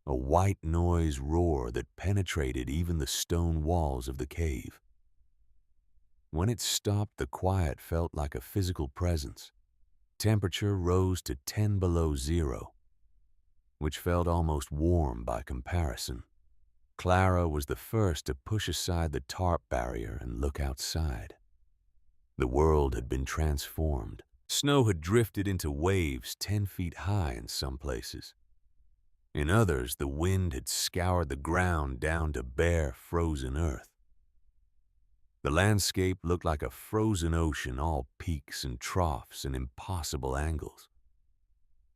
a white noise roar that penetrated even the stone walls of the cave. When it stopped, the quiet felt like a physical presence. Temperature rose to 10 below zero, which felt almost warm by comparison. Clara was the first to push aside the tarp barrier and look outside. The world had been transformed. Snow had drifted into waves 10 feet high in some places. In others, the wind had scoured the ground down to bare, frozen earth. The landscape looked like a frozen ocean, all peaks and troughs and impossible angles.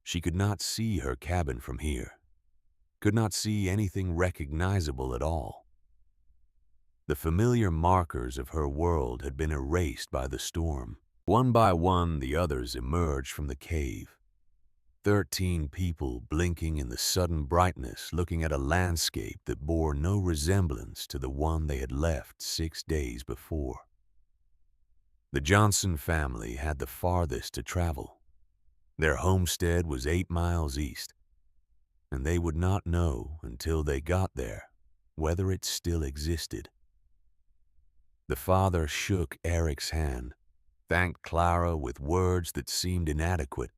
She could not see her cabin from here, could not see anything recognizable at all. The familiar markers of her world had been erased by the storm. One by one, the others emerged from the cave. 13 people blinking in the sudden brightness, looking at a landscape that bore no resemblance to the one they had left 6 days before. The Johnson family had the farthest to travel. Their homestead was 8 miles east, and they would not know until they got there whether it still existed. The father shook Eric's hand, thanked Clara with words that seemed inadequate,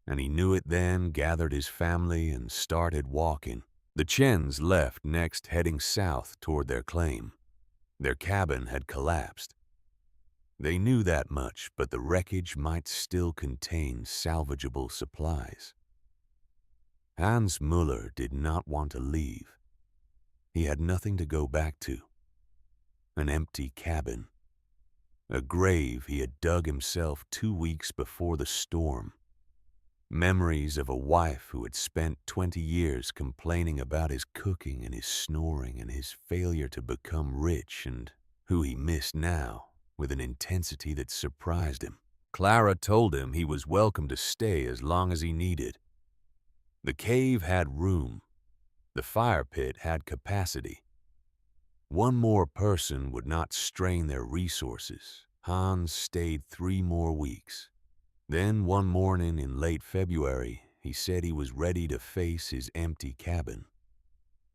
and he knew it then, gathered his family, and started walking. The Chens left next, heading south toward their claim. Their cabin had collapsed. They knew that much, but the wreckage might still contain salvageable supplies. Hans Muller did not want to leave. He had nothing to go back to. An empty cabin. A grave he had dug himself 2 weeks before the storm. Memories of a wife who had spent 20 years complaining about his cooking and his snoring and his failure to become rich, and who he missed now with an intensity that surprised him. Clara told him he was welcome to stay as long as he needed. The cave had room. The fire pit had capacity. One more person would not strain their resources. Hans stayed 3 more weeks. Then one morning in late February, he said he was ready to face his empty cabin.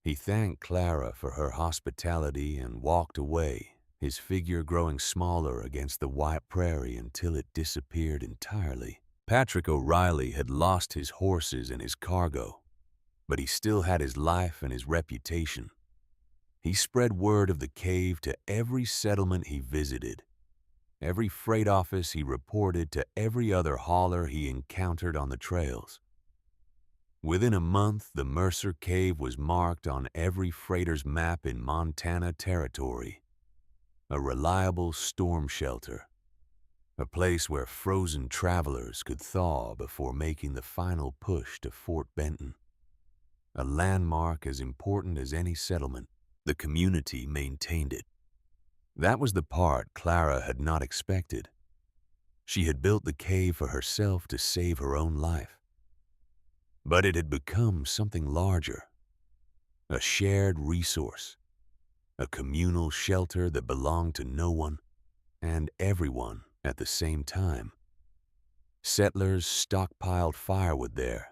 He thanked Clara for her hospitality and walked away, his figure growing smaller against the white prairie until it disappeared entirely. Patrick O'Reilly had lost his horses and his cargo, but he still had his life and his reputation. He spread word of the cave to every settlement he visited, every freight office he reported, to every other hauler he encountered on the trails. Within a month, the Mercer Cave was marked on every freighter's map in Montana Territory. A reliable storm shelter, a place where frozen travelers could thaw before making the final push to Fort Benton. A landmark as important as any settlement. The community maintained it. That was the part Clara had not expected. She had built the cave for herself to save her own life. But it had become something larger. A shared resource. A communal shelter that belonged to no one and everyone at the same time. Settlers stockpiled firewood there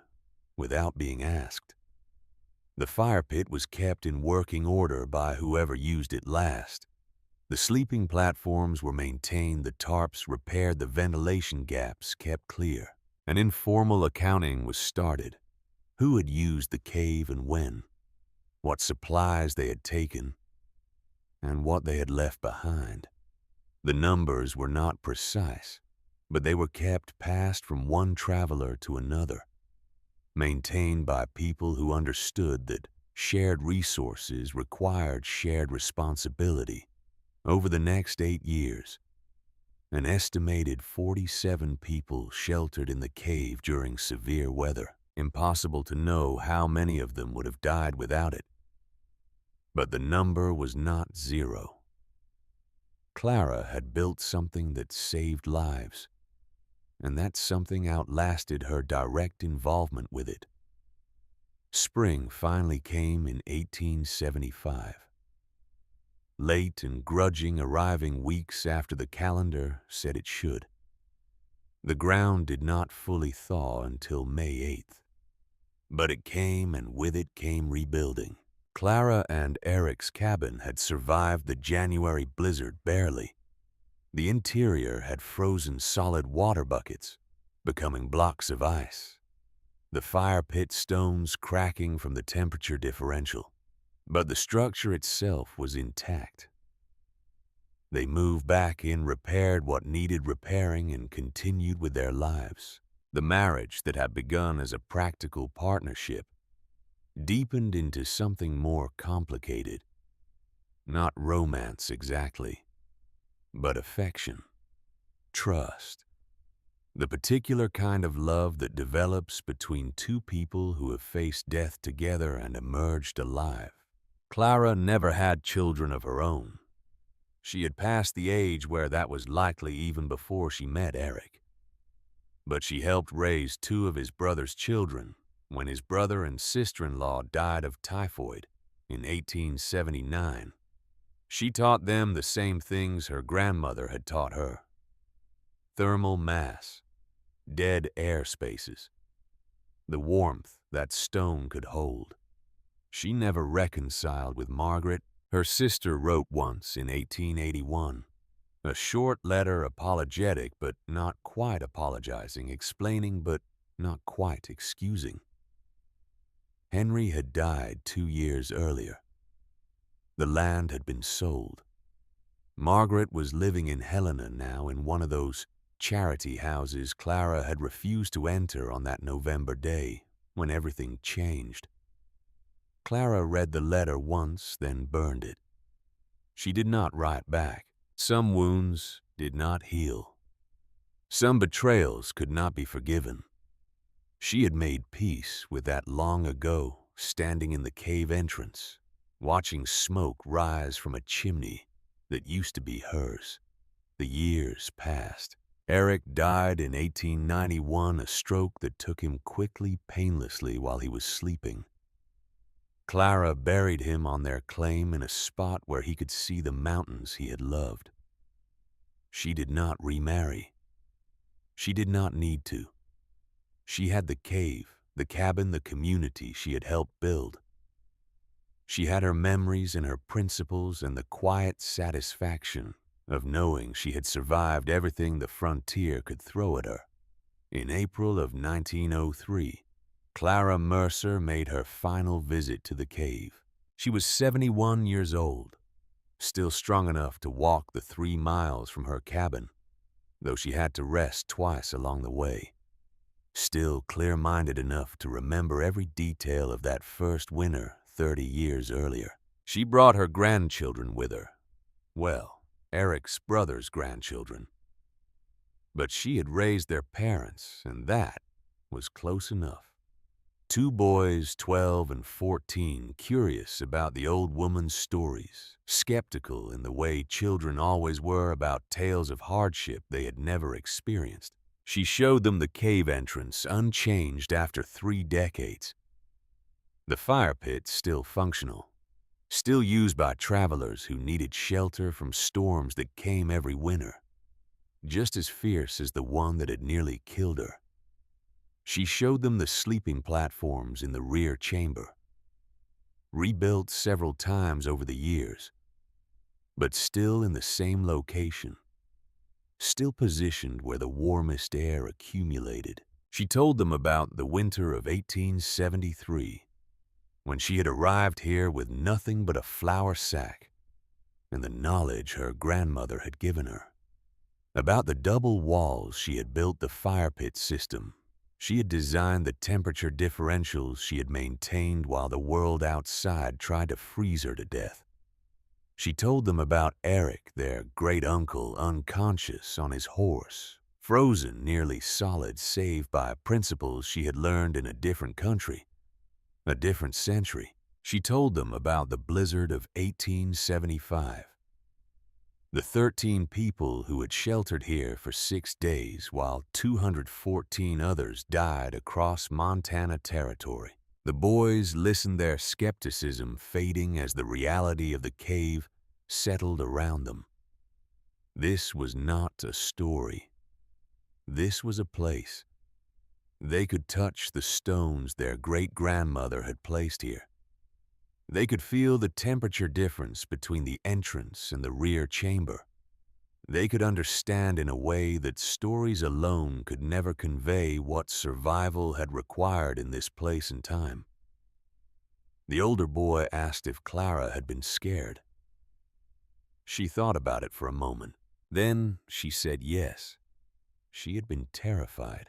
without being asked. The fire pit was kept in working order by whoever used it last. The sleeping platforms were maintained, the tarps repaired, the ventilation gaps kept clear. An informal accounting was started. Who had used the cave and when, what supplies they had taken, and what they had left behind. The numbers were not precise, but they were kept passed from one traveler to another, maintained by people who understood that shared resources required shared responsibility. Over the next 8 years, an estimated 47 people sheltered in the cave during severe weather. Impossible to know how many of them would have died without it. But the number was not 0. Clara had built something that saved lives, and that something outlasted her direct involvement with it. Spring finally came in 1875. Late and grudging, arriving weeks after the calendar said it should. The ground did not fully thaw until May 8th. But it came, and with it came rebuilding. Clara and Eric's cabin had survived the January blizzard barely. The interior had frozen solid water buckets, becoming blocks of ice. The fire pit stones cracking from the temperature differential. But the structure itself was intact. They moved back in, repaired what needed repairing, and continued with their lives. The marriage that had begun as a practical partnership deepened into something more complicated. Not romance exactly, but affection, trust. The particular kind of love that develops between two people who have faced death together and emerged alive. Clara never had children of her own. She had passed the age where that was likely even before she met Eric. But she helped raise 2 of his brother's children when his brother and sister-in-law died of typhoid in 1879. She taught them the same things her grandmother had taught her. Thermal mass, dead air spaces, the warmth that stone could hold. She never reconciled with Margaret. Her sister wrote once in 1881, a short letter apologetic but not quite apologizing, explaining but not quite excusing. Henry had died 2 years earlier. The land had been sold. Margaret was living in Helena now, in one of those charity houses Clara had refused to enter on that November day when everything changed. Clara read the letter once, then burned it. She did not write back. Some wounds did not heal. Some betrayals could not be forgiven. She had made peace with that long ago, standing in the cave entrance, watching smoke rise from a chimney that used to be hers. The years passed. Eric died in 1891, a stroke that took him quickly, painlessly while he was sleeping. Clara buried him on their claim in a spot where he could see the mountains he had loved. She did not remarry. She did not need to. She had the cave, the cabin, the community she had helped build. She had her memories and her principles and the quiet satisfaction of knowing she had survived everything the frontier could throw at her. In April of 1903, Clara Mercer made her final visit to the cave. She was 71 years old, still strong enough to walk the 3 miles from her cabin, though she had to rest twice along the way. Still clear-minded enough to remember every detail of that first winter 30 years earlier. She brought her grandchildren with her. Well, Eric's brother's grandchildren. But she had raised their parents, and that was close enough. 2 boys, 12 and 14, curious about the old woman's stories, skeptical in the way children always were about tales of hardship they had never experienced. She showed them the cave entrance, unchanged after 3 decades. The fire pit still functional, still used by travelers who needed shelter from storms that came every winter, just as fierce as the one that had nearly killed her. She showed them the sleeping platforms in the rear chamber, rebuilt several times over the years, but still in the same location, still positioned where the warmest air accumulated. She told them about the winter of 1873, when she had arrived here with nothing but a flour sack and the knowledge her grandmother had given her. About the double walls she had built the fire pit system. She had designed the temperature differentials she had maintained while the world outside tried to freeze her to death. She told them about Eric, their great-uncle, unconscious on his horse, frozen nearly solid save by principles she had learned in a different country, a different century. She told them about the blizzard of 1875. The 13 people who had sheltered here for 6 days while 214 others died across Montana territory. The boys listened, their skepticism fading as the reality of the cave settled around them. This was not a story. This was a place. They could touch the stones their great-grandmother had placed here. They could feel the temperature difference between the entrance and the rear chamber. They could understand in a way that stories alone could never convey what survival had required in this place and time. The older boy asked if Clara had been scared. She thought about it for a moment. Then she said yes. She had been terrified.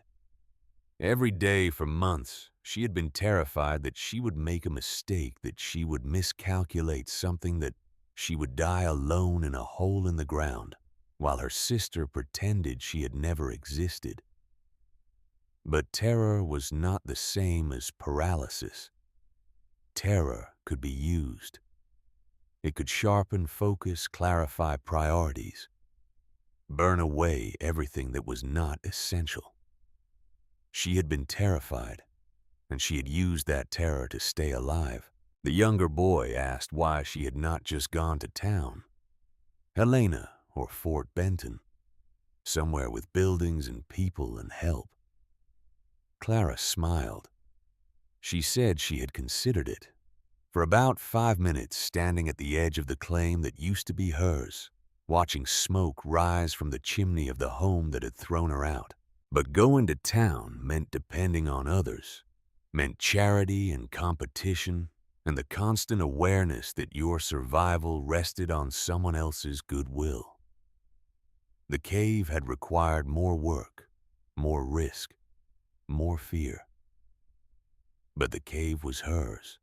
Every day for months, she had been terrified that she would make a mistake, that she would miscalculate something, that she would die alone in a hole in the ground, while her sister pretended she had never existed. But terror was not the same as paralysis. Terror could be used. It could sharpen focus, clarify priorities, burn away everything that was not essential. She had been terrified, and she had used that terror to stay alive. The younger boy asked why she had not just gone to town, Helena or Fort Benton, somewhere with buildings and people and help. Clara smiled. She said she had considered it. For about 5 minutes, standing at the edge of the claim that used to be hers, watching smoke rise from the chimney of the home that had thrown her out. But going to town meant depending on others, meant charity and competition, and the constant awareness that your survival rested on someone else's goodwill. The cave had required more work, more risk, more fear. But the cave was hers.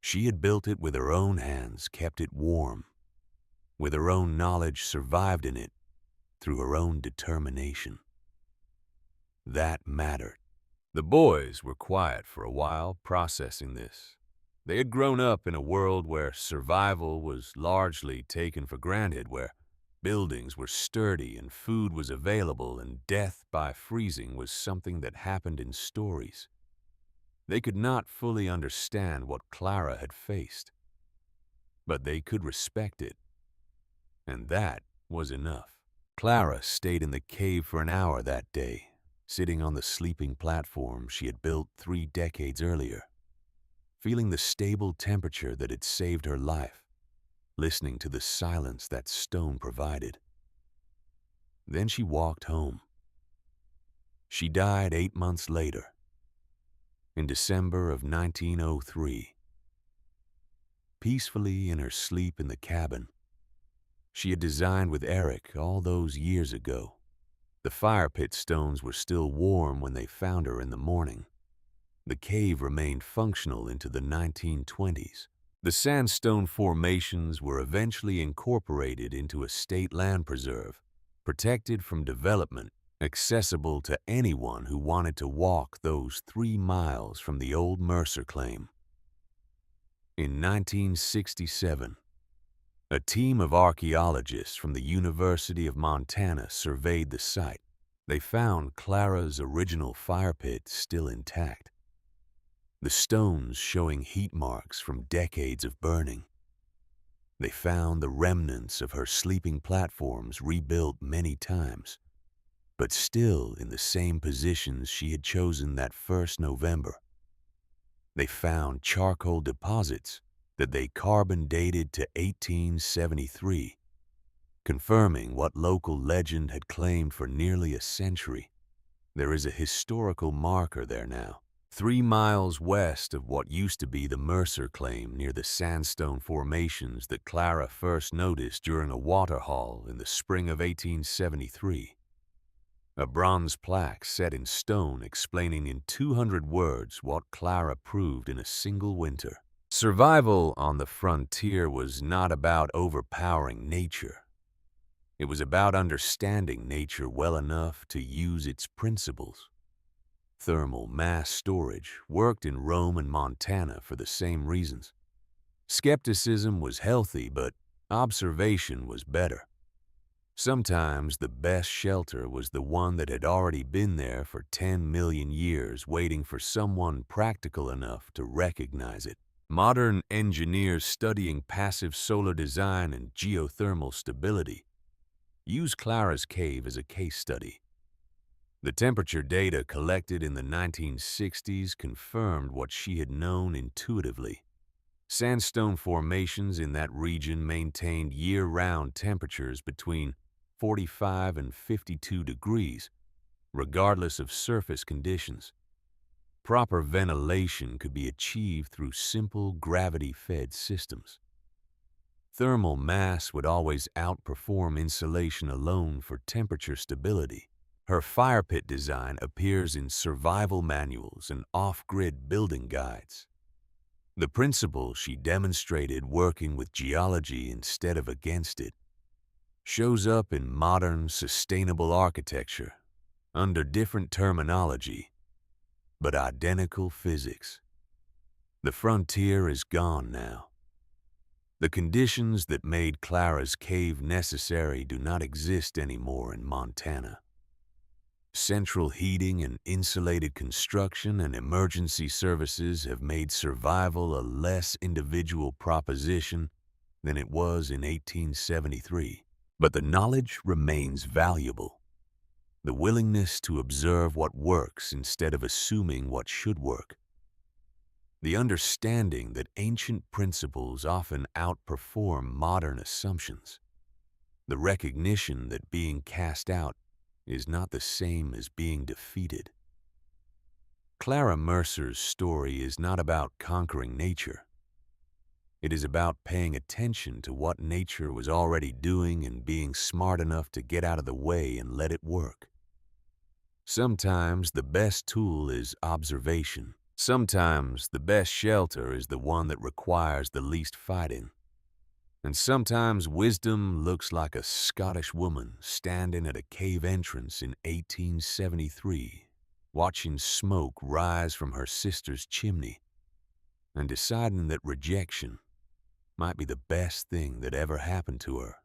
She had built it with her own hands, kept it warm. With her own knowledge, survived in it through her own determination. That mattered. The boys were quiet for a while, processing this. They had grown up in a world where survival was largely taken for granted, where buildings were sturdy and food was available and death by freezing was something that happened in stories. They could not fully understand what Clara had faced, but they could respect it, and that was enough. Clara stayed in the cave for an hour that day, sitting on the sleeping platform she had built 3 decades earlier, feeling the stable temperature that had saved her life, listening to the silence that stone provided. Then she walked home. She died 8 months later, in December of 1903, peacefully in her sleep in the cabin she had designed with Eric all those years ago. The fire pit stones were still warm when they found her in the morning. The cave remained functional into the 1920s. The sandstone formations were eventually incorporated into a state land preserve, protected from development, accessible to anyone who wanted to walk those 3 miles from the old Mercer claim. In 1967, a team of archaeologists from the University of Montana surveyed the site. They found Clara's original fire pit still intact, the stones showing heat marks from decades of burning. They found the remnants of her sleeping platforms rebuilt many times, but still in the same positions she had chosen that first November. They found charcoal deposits that they carbon dated to 1873, confirming what local legend had claimed for nearly a century. There is a historical marker there now, 3 miles west of what used to be the Mercer claim near the sandstone formations that Clara first noticed during a water haul in the spring of 1873. A bronze plaque set in stone explaining in 200 words what Clara proved in a single winter. Survival on the frontier was not about overpowering nature. It was about understanding nature well enough to use its principles. Thermal mass storage worked in Rome and Montana for the same reasons. Skepticism was healthy, but observation was better. Sometimes the best shelter was the one that had already been there for 10 million years, waiting for someone practical enough to recognize it. Modern engineers studying passive solar design and geothermal stability use Clara's cave as a case study. The temperature data collected in the 1960s confirmed what she had known intuitively. Sandstone formations in that region maintained year-round temperatures between 45 and 52 degrees, regardless of surface conditions. Proper ventilation could be achieved through simple gravity-fed systems. Thermal mass would always outperform insulation alone for temperature stability. Her fire pit design appears in survival manuals and off-grid building guides. The principle she demonstrated working with geology instead of against it shows up in modern, sustainable architecture under different terminology, but identical physics. The frontier is gone now. The conditions that made Clara's cave necessary do not exist anymore in Montana. Central heating and insulated construction and emergency services have made survival a less individual proposition than it was in 1873. But the knowledge remains valuable. The willingness to observe what works instead of assuming what should work. The understanding that ancient principles often outperform modern assumptions. The recognition that being cast out is not the same as being defeated. Clara Mercer's story is not about conquering nature. It is about paying attention to what nature was already doing and being smart enough to get out of the way and let it work. Sometimes the best tool is observation. Sometimes the best shelter is the one that requires the least fighting. And sometimes wisdom looks like a Scottish woman standing at a cave entrance in 1873 watching smoke rise from her sister's chimney and deciding that rejection might be the best thing that ever happened to her.